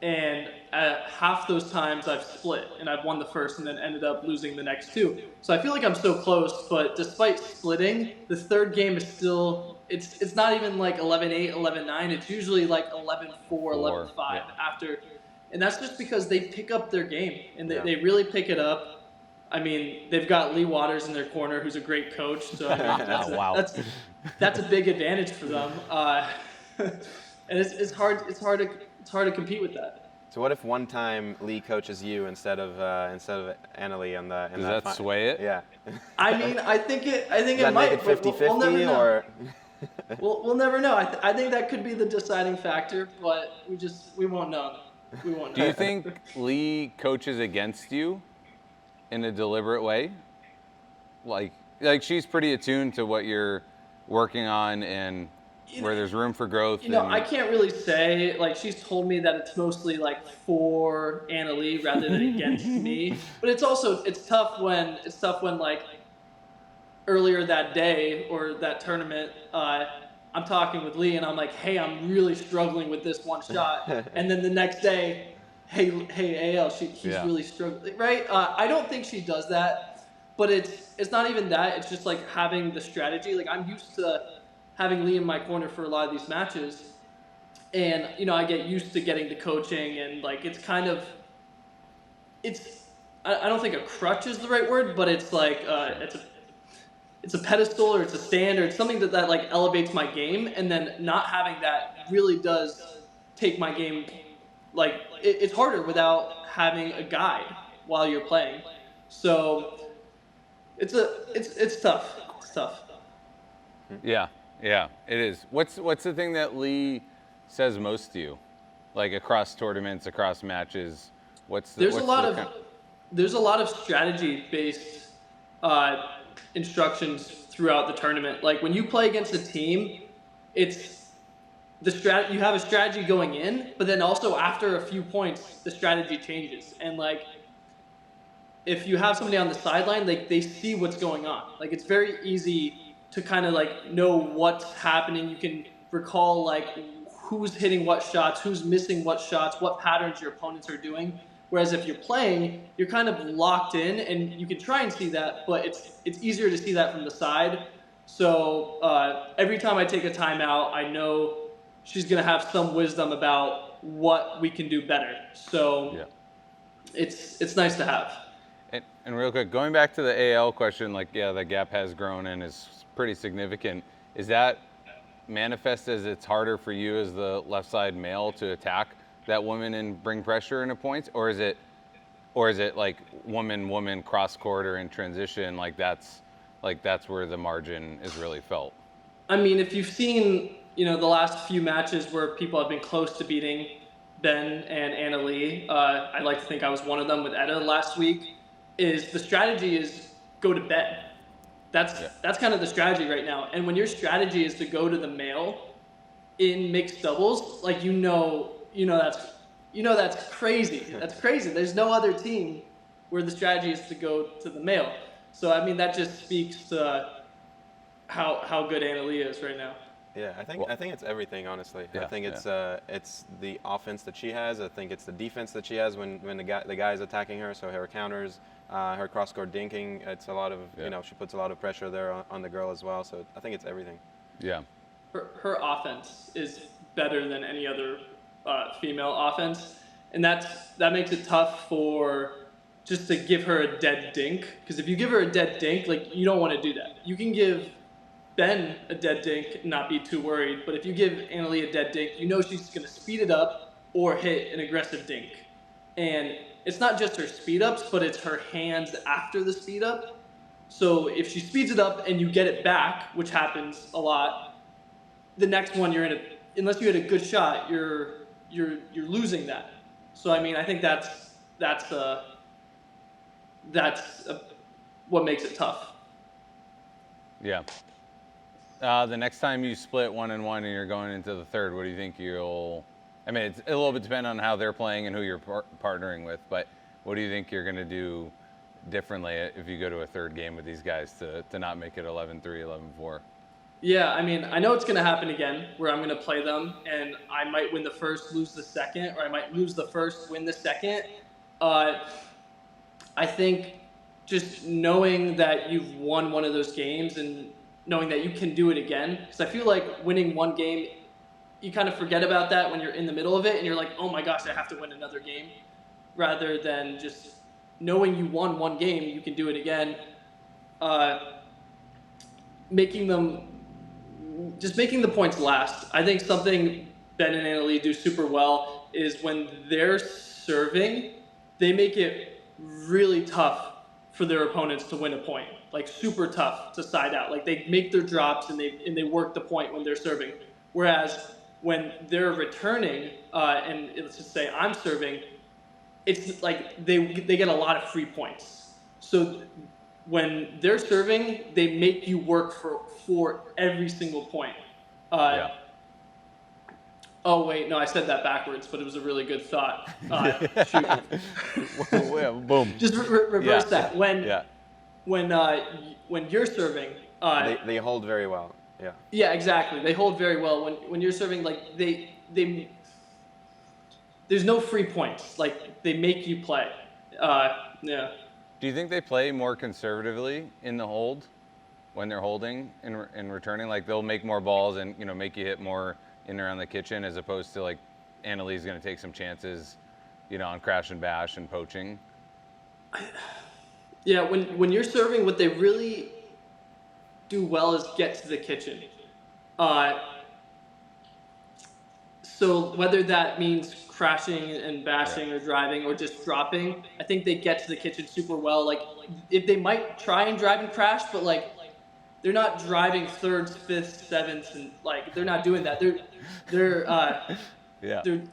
And half those times I've split, and I've won the first and then ended up losing the next 2. So I feel like I'm so close, but despite splitting, the third game is still, it's not even like 11-8, 11-9. It's usually like 11-4, 11-5 after. And that's just because they pick up their game, and they really pick it up. I mean, they've got Lee Waters in their corner, who's a great coach. So I mean, that's a big advantage for them. And it's hard It's hard to compete with that. So what if one time Lee coaches you instead of Annalie in Does that sway it? Yeah. I mean, I think it Does that might. make it 50-50 we'll never know. or? We'll never know. I think that could be the deciding factor, but we won't know. We won't know. Do you think Lee coaches against you in a deliberate way? Like she's pretty attuned to what you're working on and where there's room for growth. I can't really say. Like, she's told me that it's mostly like for Annalie rather than against me. But it's tough when like earlier that day or that tournament, I'm talking with Lee and I'm like, hey, I'm really struggling with this one shot. And then the next day, hey, AL, he's really struggling, right? I don't think she does that, but it's not even that. It's just like having the strategy. Like, I'm used to having Lee in my corner for a lot of these matches. And, I get used to getting the coaching and like, it's kind of, I don't think a crutch is the right word, but it's like, it's a pedestal or it's a stand or it's something that like elevates my game, and then not having that really does take my game, like it's harder without having a guide while you're playing. So it's tough. It's tough. Yeah, it is. What's the thing that Lee says most to you, like across tournaments, across matches? There's a lot of strategy based instructions throughout the tournament. Like, when you play against a team, it's you have a strategy going in, but then also after a few points, the strategy changes. And like, if you have somebody on the sideline, like, they see what's going on. Like, it's very easy to kind of like know what's happening. You can recall like who's hitting what shots, who's missing what shots, what patterns your opponents are doing. Whereas if you're playing, you're kind of locked in, and you can try and see that, but it's easier to see that from the side. So every time I take a timeout, I know she's going to have some wisdom about what we can do better. So it's nice to have. And real quick, going back to the AL question, like, the gap has grown and is pretty significant. Is that manifest as it's harder for you as the left side male to attack that woman and bring pressure into points, or is it like woman cross court or in transition, like that's where the margin is really felt? I mean, if you've seen the last few matches where people have been close to beating Ben and Annalie, I like to think I was one of them with Etta last week. Is the strategy is go to Ben. That's kind of the strategy right now. And when your strategy is to go to the male in mixed doubles, like that's crazy. That's crazy. There's no other team where the strategy is to go to the male. So I mean, that just speaks to how good Annalie is right now. Yeah, I think it's everything, honestly. I think it's the offense that she has. I think it's the defense that she has when the guy is attacking her. So her counters, her cross court dinking. It's a lot of she puts a lot of pressure there on the girl as well. So I think it's everything. Yeah. Her offense is better than any other female offense, and that makes it tough for just to give her a dead dink. Because if you give her a dead dink, like, you don't want to do that. You can give Ben a dead dink and not be too worried, but if you give Annalie a dead dink, she's going to speed it up or hit an aggressive dink. And it's not just her speed ups, but it's her hands after the speed up. So if she speeds it up and you get it back, which happens a lot, the next one unless you hit a good shot, you're losing that. So I mean, I think that's what makes it tough. Yeah. The next time you split 1-1 and you're going into the third, what do you think I mean, it's a little bit dependent on how they're playing and who you're partnering with, but what do you think you're going to do differently if you go to a third game with these guys to not make it 11-3, 11-4? Yeah, I mean, I know it's going to happen again where I'm going to play them and I might win the first, lose the second, or I might lose the first, win the second. I think just knowing that you've won one of those games and knowing that you can do it again, because I feel like winning one game, you kind of forget about that when you're in the middle of it and you're like, oh my gosh, I have to win another game, rather than just knowing you won one game, you can do it again. Making the points last. I think something Ben and Annalie do super well is when they're serving, they make it really tough for their opponents to win a point. Like super tough to side out. Like they make their drops and they work the point when they're serving. Whereas when they're returning, and let's just say I'm serving, it's like they get a lot of free points. So when they're serving, they make you work for every single point. Oh wait, no, I said that backwards, but it was a really good thought. Shoot. Boom. Just reverse that. When you're serving, They hold very well. Yeah. yeah, exactly. They hold very well. When you're serving, like they there's no free points. Like they make you play. Yeah. Do you think they play more conservatively in the hold when they're holding and returning? Like they'll make more balls and make you hit more in and around the kitchen, as opposed to like Annalie's going to take some chances, on crash and bash and poaching. Yeah, when you're serving, what they really do well is get to the kitchen. So whether that means crashing and bashing or driving or just dropping, I think they get to the kitchen super well. Like if they might try and drive and crash, but like they're not driving thirds, fifths, sevenths, and like they're not doing that. They're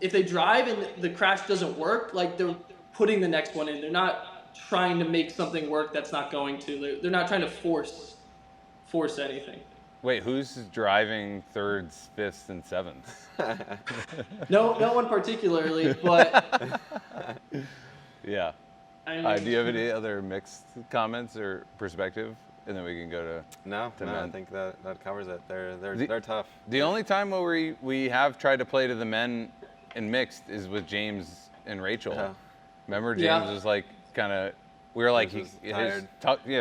if they drive and the crash doesn't work, like they're putting the next one in. They're not trying to make something work that's not going to. They're not trying to force anything. Wait, who's driving thirds, fifths, and sevenths? No one particularly, but yeah. I mean, Do you have any other mixed comments or perspective? And then we can go to No, men. I think that covers it. They're tough. The only time where we have tried to play to the men in mixed is with James and Rachel. Yeah. Remember, James was like we were like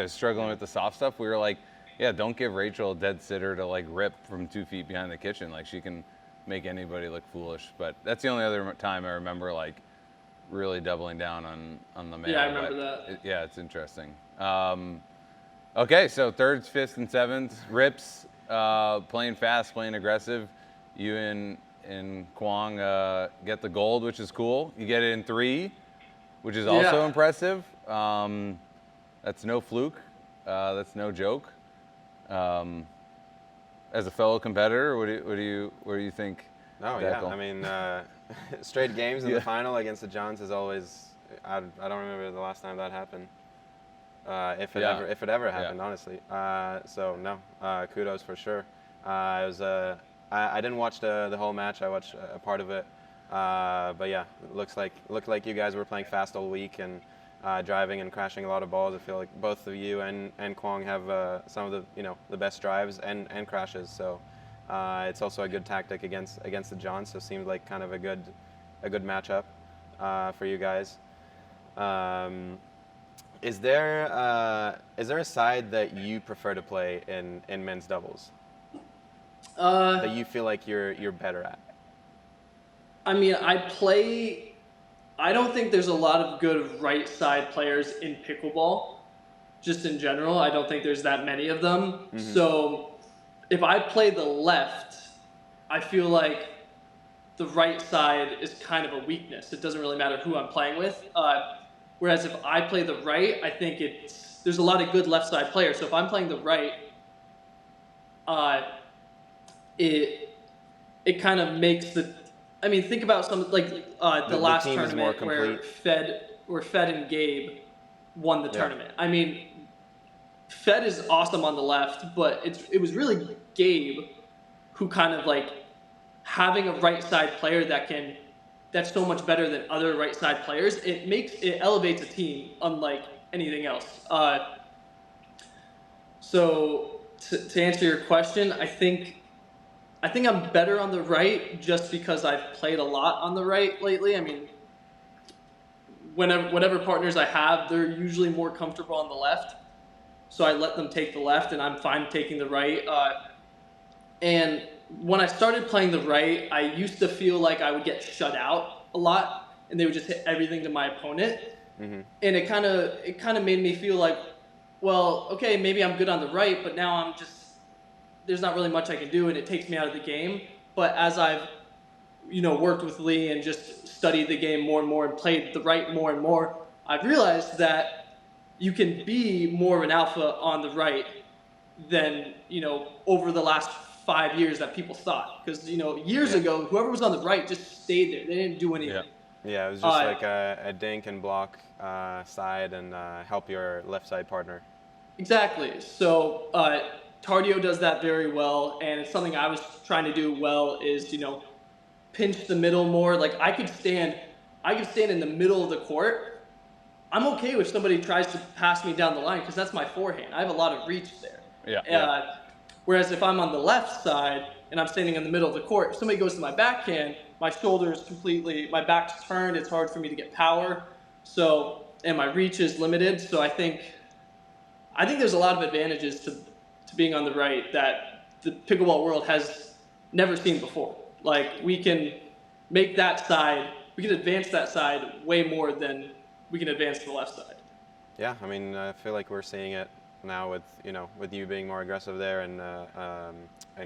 struggling with the soft stuff. We were like, yeah, don't give Rachel a dead sitter to like rip from 2 feet behind the kitchen. Like she can make anybody look foolish. But that's the only other time I remember like really doubling down on the man. Yeah, I remember that. It's interesting. Okay, so thirds, fifths, and sevenths, rips, playing fast, playing aggressive. You and Kwong get the gold, which is cool. You get it in 3, which is also impressive. That's no fluke. That's no joke. As a fellow competitor, what do you think? No, Dekel? yeah. I mean, straight games in the final against the Johns is always. I don't remember the last time that happened. If it ever happened, honestly. So no, kudos for sure. I didn't watch the whole match. I watched a part of it. But yeah, it looked like you guys were playing fast all week and driving and crashing a lot of balls. I feel like both of you and Kwong have some of the best drives and crashes. So it's also a good tactic against the Johns. So it seemed like kind of a good matchup for you guys. Is there a side that you prefer to play in men's doubles that you feel like you're better at? I mean, I don't think there's a lot of good right side players in pickleball, just in general. I don't think there's that many of them. Mm-hmm. So if I play the left, I feel like the right side is kind of a weakness. It doesn't really matter who I'm playing with. Whereas if I play the right, I think there's a lot of good left side players. So if I'm playing the right, it kind of makes think about some like the last tournament where Fed and Gabe won the tournament. I mean, Fed is awesome on the left, but it was really Gabe who kind of like having a right side player that's so much better than other right side players. It elevates a team unlike anything else. So to answer your question, I think I'm better on the right just because I've played a lot on the right lately. I mean, whatever partners I have, they're usually more comfortable on the left. So I let them take the left and I'm fine taking the right. And when I started playing the right, I used to feel like I would get shut out a lot and they would just hit everything to my opponent. Mm-hmm. And it kind of made me feel like, well, okay, maybe I'm good on the right, but now there's not really much I can do and it takes me out of the game. But as I've worked with Lee and just studied the game more and more and played the right more and more, I've realized that you can be more of an alpha on the right than, over the last 5 years that people thought. Because, years ago, whoever was on the right just stayed there. They didn't do anything. Yeah, it was just like a dink and block side and help your left side partner. Exactly. So Tardio does that very well, and it's something I was trying to do well is, pinch the middle more. Like I could stand in the middle of the court. I'm okay if somebody tries to pass me down the line because that's my forehand. I have a lot of reach there. Yeah. Whereas if I'm on the left side and I'm standing in the middle of the court, if somebody goes to my backhand, my my back's turned, it's hard for me to get power. So, and my reach is limited. So I think there's a lot of advantages to being on the right that the pickleball world has never seen before. Like we can advance that side way more than we can advance the left side. Yeah, I mean, I feel like we're seeing it now with you being more aggressive there and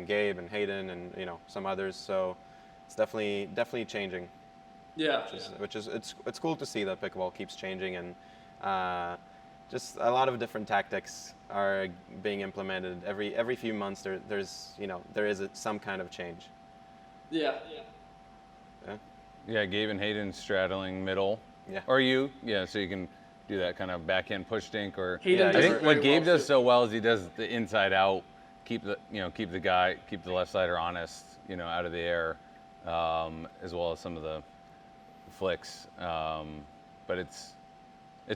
Gabe and Hayden and some others. So it's definitely changing. Yeah. Which is it's cool to see that pickleball keeps changing and just a lot of different tactics are being implemented every few months. There is some kind of change. Yeah. Yeah, Gabe and Hayden straddling middle. Yeah. Or you. Yeah, so you can do that kind of backhand push dink or Hayden I does think it what very Gabe well, does too. so well is he does the inside out, keep the left sider honest, out of the air, as well as some of the flicks. But it's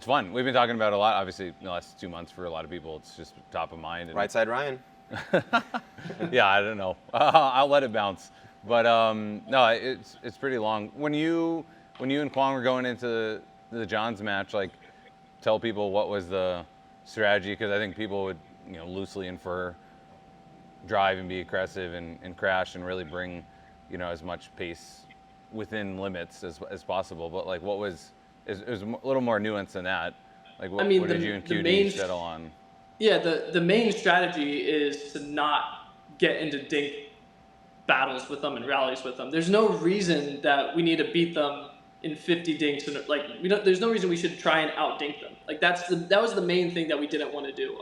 fun. We've been talking about it a lot, obviously, in the last 2 months for a lot of people. It's just top of mind. And Right side Ryan. yeah, I don't know. I'll let it bounce. But no, it's pretty long. When you and Kwong were going into the Johns match, like, tell people what was the strategy, because I think people would loosely infer drive and be aggressive and crash and really bring as much pace within limits as possible. But like, what was it was a little more nuanced than that. Like, what did you and QD settle on? Yeah, the main strategy is to not get into dink battles with them and rallies with them. There's no reason that we need to beat them in 50 dinks, and there's no reason we should try and out dink them. Like that was the main thing that we didn't want to do.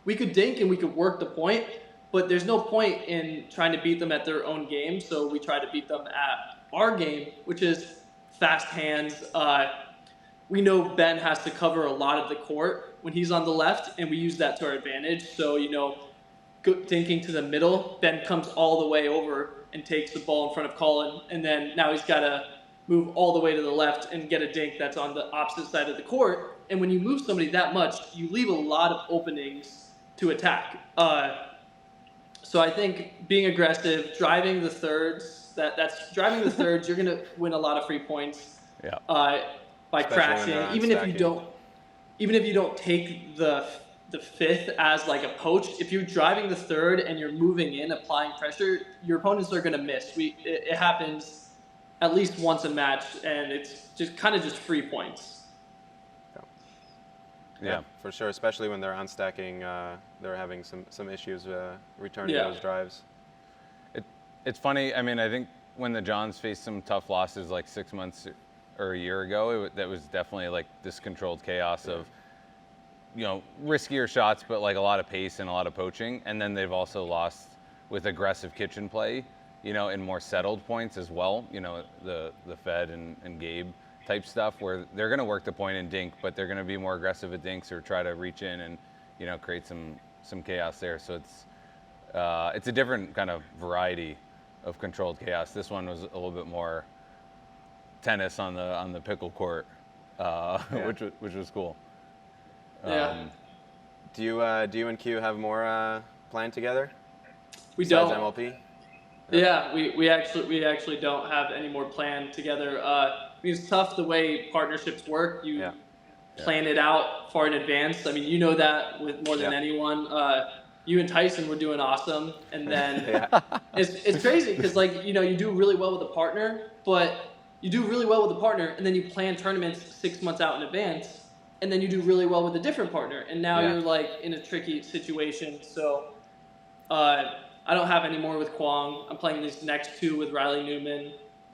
We could dink and we could work the point, but there's no point in trying to beat them at their own game. So we try to beat them at our game, which is fast hands. We know Ben has to cover a lot of the court when he's on the left, and we use that to our advantage. So dinking to the middle, Ben comes all the way over and takes the ball in front of Colin, and then now he's got to move all the way to the left and get a dink that's on the opposite side of the court. And when you move somebody that much, you leave a lot of openings to attack. So I think being aggressive, driving the thirds, that's driving the thirds, you're going to win a lot of free points. Yeah. By Especially crashing, when even if you don't take the fifth as like a poach, if you're driving the third and you're moving in, applying pressure, your opponents are going to miss. It happens at least once a match, and it's just kind of just free points. Yeah, for sure. Especially when they're unstacking, they're having some issues returning those drives. It's funny. I mean, I think when the Johns faced some tough losses like 6 months or a year ago, that was definitely like this controlled chaos of, riskier shots, but like a lot of pace and a lot of poaching. And then they've also lost with aggressive kitchen play, in more settled points as well. The Fed and Gabe type stuff where they're going to work the point and dink, but they're going to be more aggressive at dinks or try to reach in and, create some chaos there. So it's a different kind of variety of controlled chaos. This one was a little bit more tennis on the pickle court, which was cool. Yeah. Do you and Q have more planned together? We besides don't. MLP? Yeah, we actually don't have any more planned together. It's tough the way partnerships work. You plan it out far in advance. I mean, you know that with more than anyone. You and Tyson were doing awesome, and then it's crazy because you do really well with a partner, but you do really well with a partner, and then you plan tournaments 6 months out in advance, and then you do really well with a different partner, and now you're like in a tricky situation. So I I don't have any more with Kwong. I'm playing these next 2 with Riley Newman.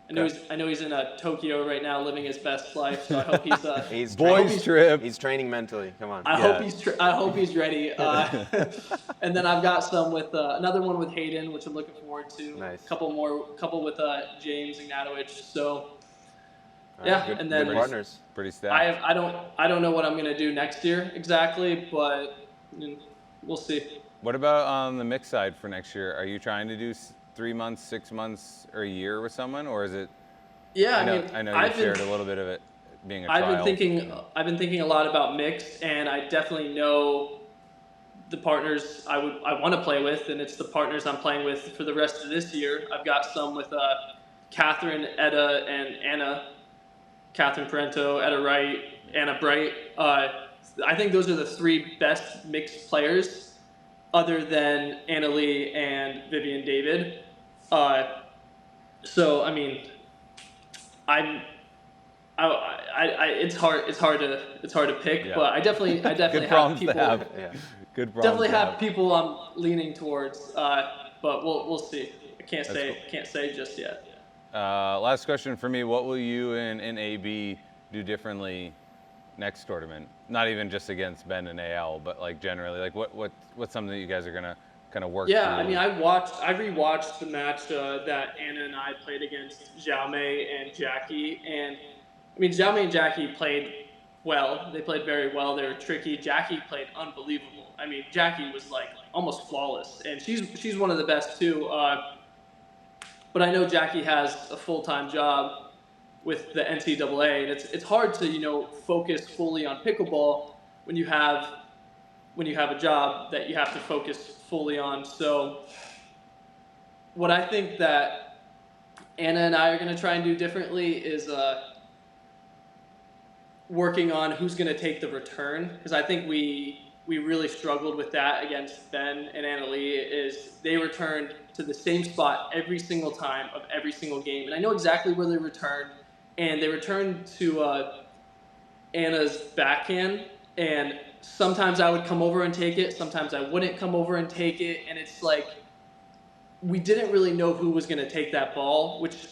I know he's in Tokyo right now, living his best life. So I hope he's Boys trip. He's training mentally. Come on. I hope he's ready. And then I've got some with another one with Hayden, which I'm looking forward to. Nice. Couple with James Ignatowicz. So Good, and then good partners. Pretty stacked. I don't know what I'm gonna do next year exactly, but we'll see. What about on the mix side for next year? Are you trying to do 3 months, 6 months, or a year with someone, or is it? Yeah, I know you shared a little bit of it being a trial. I've been thinking a lot about mixed, and I definitely know the partners I want to play with, and it's the partners I'm playing with for the rest of this year. I've got some with Catherine, Etta, and Anna. Catherine Parento, Etta Wright, Anna Bright. I think those are the 3 best mixed players, other than Anna Lee and Vivian David. So I mean, it's hard to pick, but I definitely Good have problems people. to have. Yeah. Good problems Definitely to have people I'm leaning towards, but we'll see. I can't say just yet. Last question for me. What will you and AB do differently next tournament? Not even just against Ben and AL, but like generally, like what's something that you guys are gonna kind of work through? I mean, I rewatched the match that Anna and I played against Xiaomei and Jackie, and I mean, Xiaomei and Jackie played well. They played very well. They were tricky. Jackie played unbelievable. I mean, Jackie was like almost flawless, and she's one of the best too. But I know Jackie has a full-time job with the NCAA, and it's hard to focus fully on pickleball when you have a job that you have to focus fully on. So what I think that Anna and I are going to try and do differently is working on who's going to take the return, because I think we really struggled with that against Ben and Anna Lee. Is they returned to the same spot every single time of every single game, and I know exactly where they returned, and they returned to Anna's backhand, and sometimes I would come over and take it, sometimes I wouldn't come over and take it, and it's like we didn't really know who was going to take that ball, which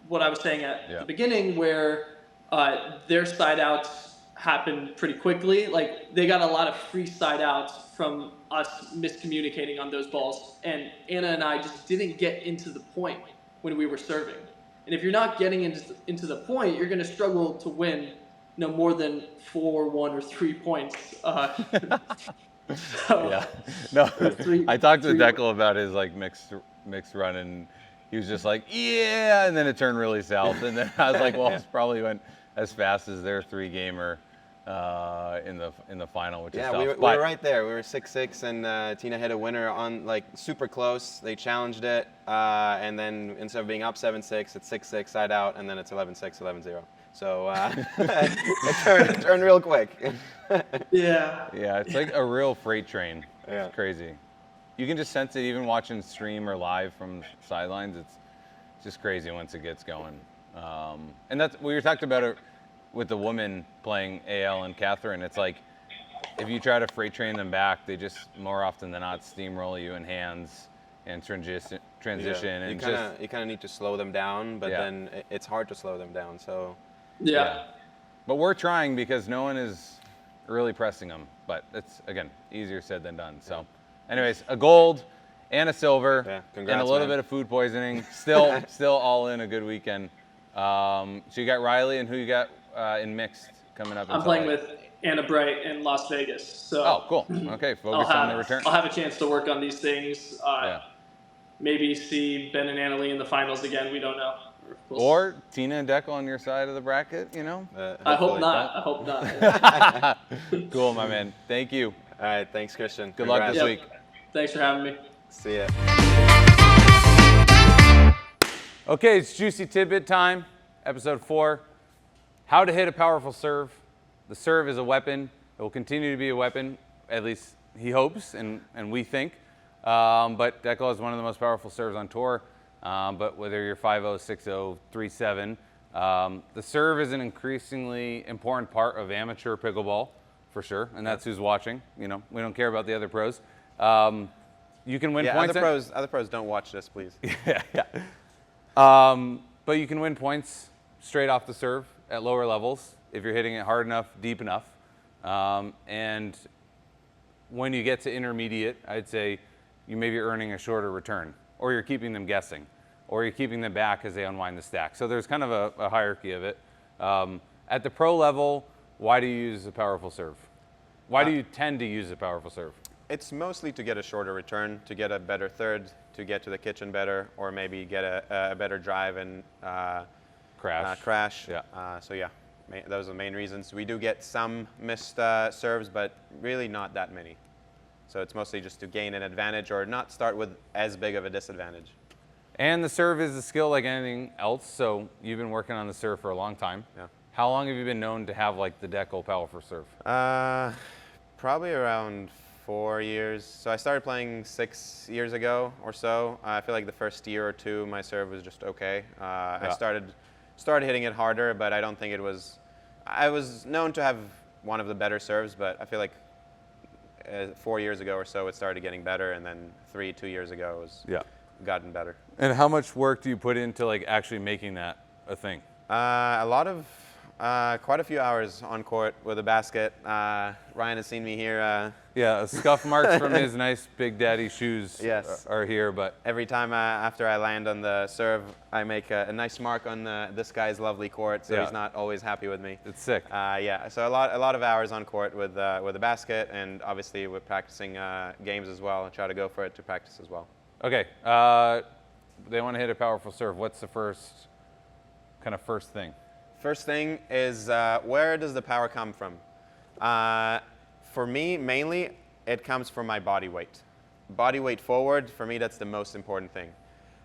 what I was saying at the beginning, where their side outs happened pretty quickly. Like they got a lot of free side outs from us miscommunicating on those balls, and Anna and I just didn't get into the point when we were serving. And if you're not getting into the point, you're going to struggle to win no more than 4, 1, or 3 points. Yeah. No, I talked to Dekel about his like mixed run, and he was just like, yeah, and then it turned really south, and then I was like, well, it probably went as fast as their 3-gamer in the final, which is tough. We were right there. We were 6-6, and Tina hit a winner on like super close. They challenged it, and then instead of being up 7-6, it's 6-6 side out, and then it's 11-6, 11-0. So it turned real quick. Yeah, it's like a real freight train. Yeah. It's crazy. You can just sense it even watching stream or live from sidelines. It's just crazy once it gets going. And that's we were talking about it with the women playing AL and Catherine. It's like if you try to freight train them back, they just more often than not steamroll you in hands and transition. Yeah. And you kind of need to slow them down, but then it's hard to slow them down. So yeah. But we're trying because no one is really pressing them. But it's again easier said than done. So, anyways, a gold and a silver and a little bit of food poisoning. Still all in a good weekend. So you got Riley, and who you got in mixed coming up? I'm playing with Anna Bright in Las Vegas. So cool. Okay, focus on the return. I'll have a chance to work on these things. Maybe see Ben and Anna Lee in the finals again. We don't know. Or Tina and Dekel on your side of the bracket, I hope not. Cool, my man. Thank you. All right, thanks, Christian. Good luck this week. Thanks for having me. See ya. Okay, it's Juicy Tidbit time, episode 4. How to hit a powerful serve. The serve is a weapon. It will continue to be a weapon, at least he hopes and we think. But Dekel is one of the most powerful serves on tour. But whether you're 5-0, 6-0, 3-7, the serve is an increasingly important part of amateur pickleball, for sure. And that's who's watching. We don't care about the other pros. You can win Yeah, points. other pros don't watch this, please. Yeah. But you can win points straight off the serve at lower levels if you're hitting it hard enough, deep enough. And when you get to intermediate, I'd say you may be earning a shorter return, or you're keeping them guessing, or you're keeping them back as they unwind the stack. So there's kind of a hierarchy of it. At the pro level, why do you use a powerful serve? Why do you tend to use a powerful serve? It's mostly to get a shorter return, to get a better third, to get to the kitchen better, or maybe get a better drive and crash. Yeah. So yeah, those are the main reasons. We do get some missed serves, but really not that many. So it's mostly just to gain an advantage or not start with as big of a disadvantage. And the serve is a skill like anything else, so you've been working on the serve for a long time. Yeah. How long have you been known to have like the Dekel powerful serve? Probably around 4 years. So I started playing 6 years ago or so. I feel like the first year or two, my serve was just okay. I started hitting it harder, but I don't think it was. I was known to have one of the better serves, but I feel like 4 years ago or so, it started getting better, and then 2 years ago, it was gotten better. And how much work do you put into like actually making that a thing? A lot of. Quite a few hours on court with a basket. Ryan has seen me here. Yeah, scuff marks from his nice Big Daddy shoes are here, but every time after I land on the serve, I make a nice mark on this guy's lovely court, so he's not always happy with me. It's sick. Yeah, so a lot of hours on court with a basket, and obviously we're practicing games as well, and try to go for it to practice as well. Okay, they want to hit a powerful serve. What's the first thing? First thing is where does the power come from? For me, mainly, it comes from my body weight. Body weight forward, for me, that's the most important thing.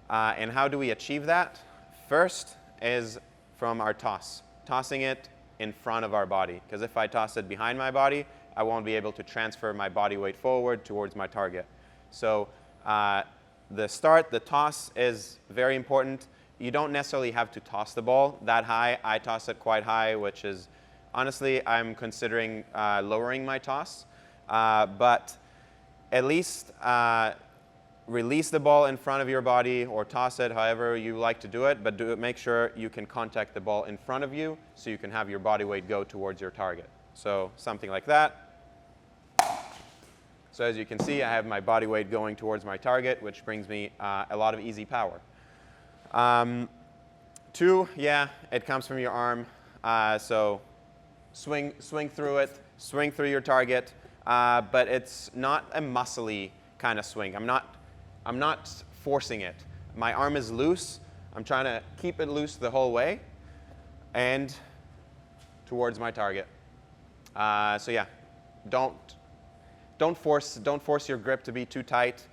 And how do we achieve that? First is from our toss, tossing it in front of our body. Because if I toss it behind my body, I won't be able to transfer my body weight forward towards my target. So the toss is very important. You don't necessarily have to toss the ball that high. I toss it quite high, which is, honestly, I'm considering lowering my toss. But at least release the ball in front of your body or toss it however you like to do it, but make sure you can contact the ball in front of you so you can have your body weight go towards your target. So something like that. So as you can see, I have my body weight going towards my target, which brings me a lot of easy power. 2, yeah, it comes from your arm. So swing through it, swing through your target, but it's not a muscly kind of swing. I'm not forcing it. My arm is loose. I'm trying to keep it loose the whole way, and towards my target. So yeah, don't force your grip to be too tight.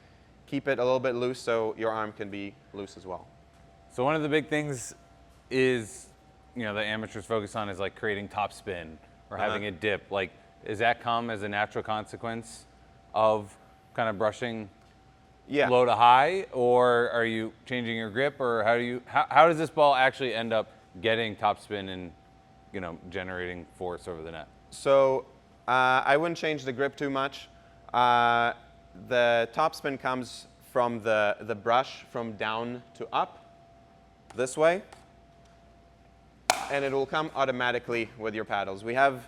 Keep it a little bit loose so your arm can be loose as well. So one of the big things is, that amateurs focus on is like creating topspin or having a dip. Like, does that come as a natural consequence of kind of brushing low to high, or are you changing your grip, or how does this ball actually end up getting topspin and generating force over the net? So I wouldn't change the grip too much. The topspin comes from the brush from down to up. This way, and it will come automatically with your paddles. We have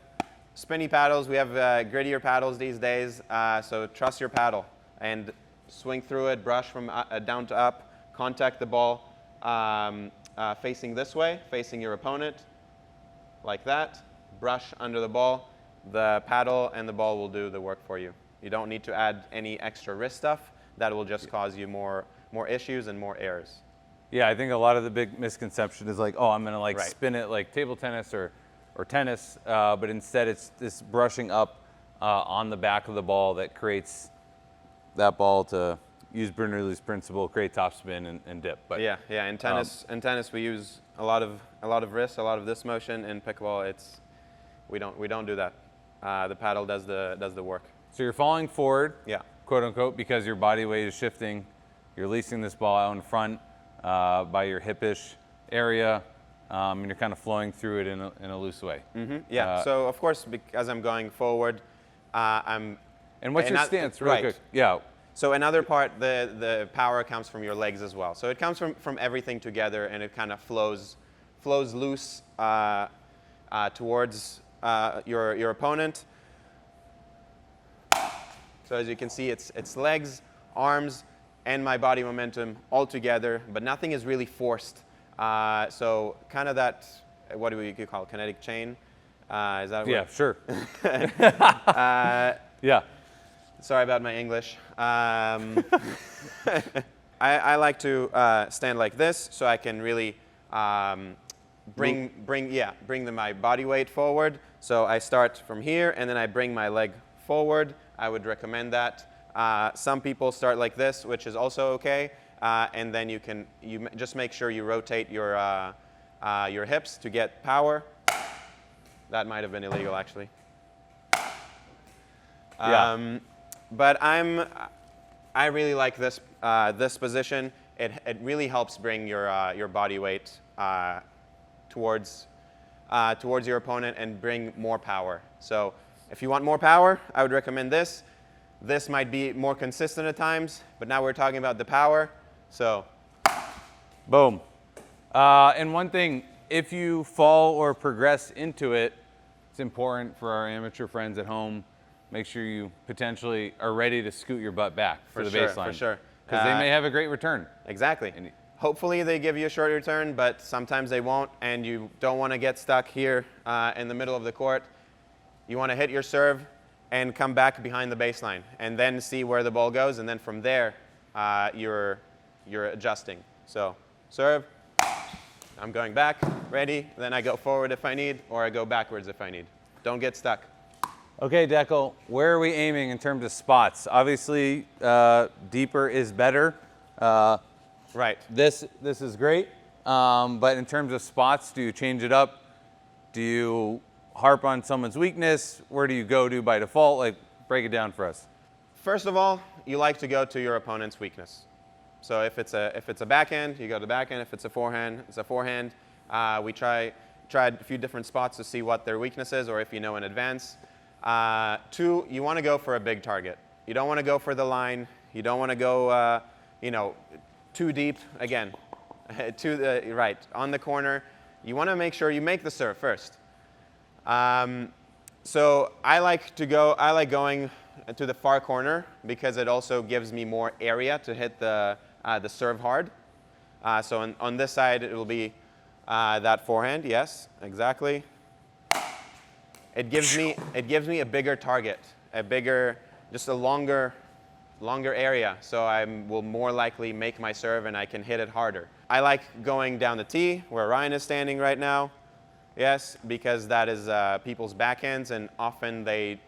spinny paddles, we have grittier paddles these days, so trust your paddle and swing through it, brush from down to up, contact the ball facing this way, facing your opponent, like that, brush under the ball, the paddle and the ball will do the work for you. You don't need to add any extra wrist stuff, that will just cause you more issues and more errors. Yeah, I think a lot of the big misconception is like, oh, I'm going to spin it like table tennis or tennis, but instead it's this brushing up on the back of the ball that creates that ball to use Bernoulli's principle, create topspin and dip. But yeah. In tennis we use a lot of wrist, a lot of this motion. In pickleball, we don't do that. The paddle does the work. So you're falling forward, quote unquote, because your body weight is shifting. You're releasing this ball out in front. By your hippish area, and you're kind of flowing through it in a loose way. Mm-hmm. Yeah. So of course, because I'm going forward, I'm. And what's your stance, real quick? Yeah. So another part, the power comes from your legs as well. So it comes from everything together, and it kind of flows loose towards your opponent. So as you can see, it's legs, arms, and my body momentum all together, but nothing is really forced. So kind of that, what do we call it, kinetic chain? Is that what? Yeah, sure. Yeah. Sorry about my English. I like to stand like this, so I can really bring my body weight forward. So I start from here, and then I bring my leg forward. I would recommend that. Some people start like this, which is also okay. And then you just make sure you rotate your hips to get power. That might have been illegal, actually. Yeah. But I really like this this position. It really helps bring your body weight towards your opponent and bring more power. So if you want more power, I would recommend this. This might be more consistent at times, but now we're talking about the power. So, boom. And one thing, if you fall or progress into it, it's important for our amateur friends at home. Make sure you potentially are ready to scoot your butt back for the baseline. For sure. Because they may have a great return. Exactly. Hopefully they give you a short return, but sometimes they won't, and you don't want to get stuck here in the middle of the court. You want to hit your serve and come back behind the baseline, and then see where the ball goes, and then from there you're adjusting. So serve, I'm going back, ready, then I go forward if I need, or I go backwards if I need. Don't get stuck. Okay, Dekel, where are we aiming in terms of spots? Obviously, deeper is better. Right. This is great, but in terms of spots, do you change it up? Do you harp on someone's weakness? Where do you go to by default? Like, break it down for us. First of all, you like to go to your opponent's weakness. So if it's a backhand, you go to backhand. If it's a forehand, it's a forehand. We tried a few different spots to see what their weakness is, or if you know in advance. 2, you want to go for a big target. You don't want to go for the line. You don't want to go, too deep. Again, right on the corner. You want to make sure you make the serve first. So I like going to the far corner because it also gives me more area to hit the serve hard. So on this side, it will be that forehand. Yes, exactly. It gives me a bigger target, just a longer area, so I will more likely make my serve and I can hit it harder. I like going down the tee where Ryan is standing right now. Yes, because that is people's backhands, and often they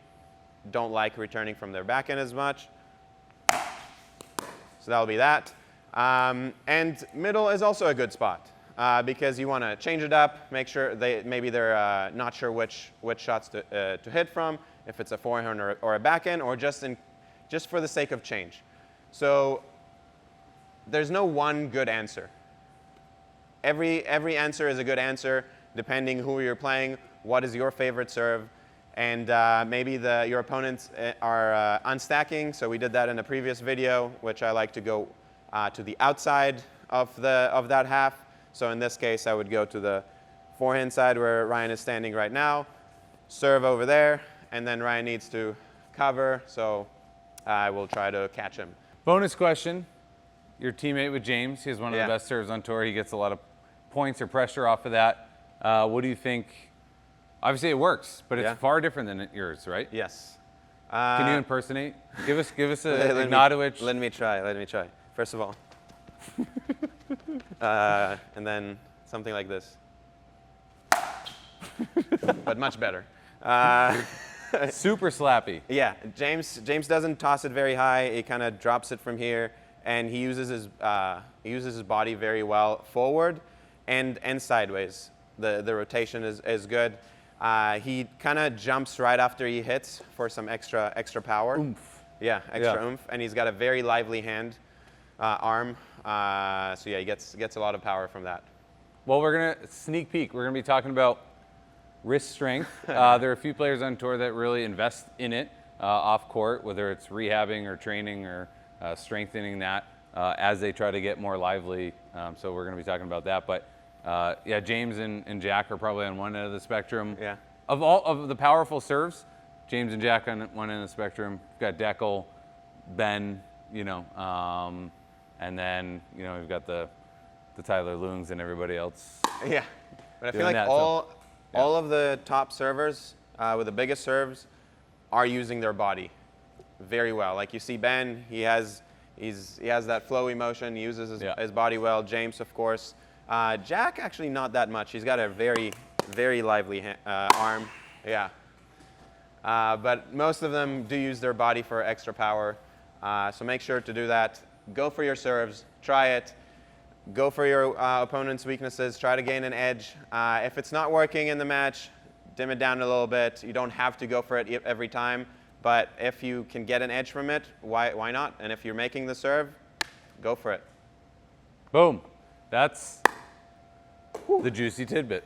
don't like returning from their backhand as much. So that'll be that. And middle is also a good spot. Because you want to change it up, make sure maybe they're not sure which shots to hit from, if it's a forehand or a backhand, or just for the sake of change. So there's no one good answer. Every answer is a good answer, depending who you're playing, what is your favorite serve, and maybe your opponents are unstacking. So we did that in a previous video, which I like to go to the outside of that half. So in this case, I would go to the forehand side where Ryan is standing right now, serve over there, and then Ryan needs to cover, so I will try to catch him. Bonus question. Your teammate with James, he has one of Yeah. the best serves on tour. He gets a lot of points or pressure off of that. What do you think? Obviously it works, but it's Yeah. far different than yours, right? Yes. Can you impersonate? Give us a nod to which. Let me try. First of all. And then something like this. But much better. Super slappy. Yeah, James doesn't toss it very high. He kind of drops it from here, and he uses his body very well forward and sideways. The rotation is good. He kind of jumps right after he hits for some extra power. Oomph. Yeah, extra oomph, and he's got a very lively arm. So yeah, he gets a lot of power from that. Well, we're going to sneak peek. We're going to be talking about wrist strength. There are a few players on tour that really invest in it off court, whether it's rehabbing or training or strengthening that as they try to get more lively. So we're going to be talking about that. But yeah, James and Jack are probably on one end of the spectrum. Yeah. Of all of the powerful serves, James and Jack on one end of the spectrum. We've got Dekel, Ben, and then we've got the Tyler Lungs and everybody else. Yeah, but I feel Doing like that, so- all of the top servers with the biggest serves are using their body very well. Like you see Ben, he has that flowy motion, he uses his body well. James, of course. Jack, actually not that much. He's got a very, very lively arm. Yeah. But most of them do use their body for extra power. So make sure to do that. Go for your serves. Try it. Go for your opponent's weaknesses. Try to gain an edge. If it's not working in the match, dim it down a little bit. You don't have to go for it every time. But if you can get an edge from it, why not? And if you're making the serve, go for it. Boom. That's the juicy tidbit.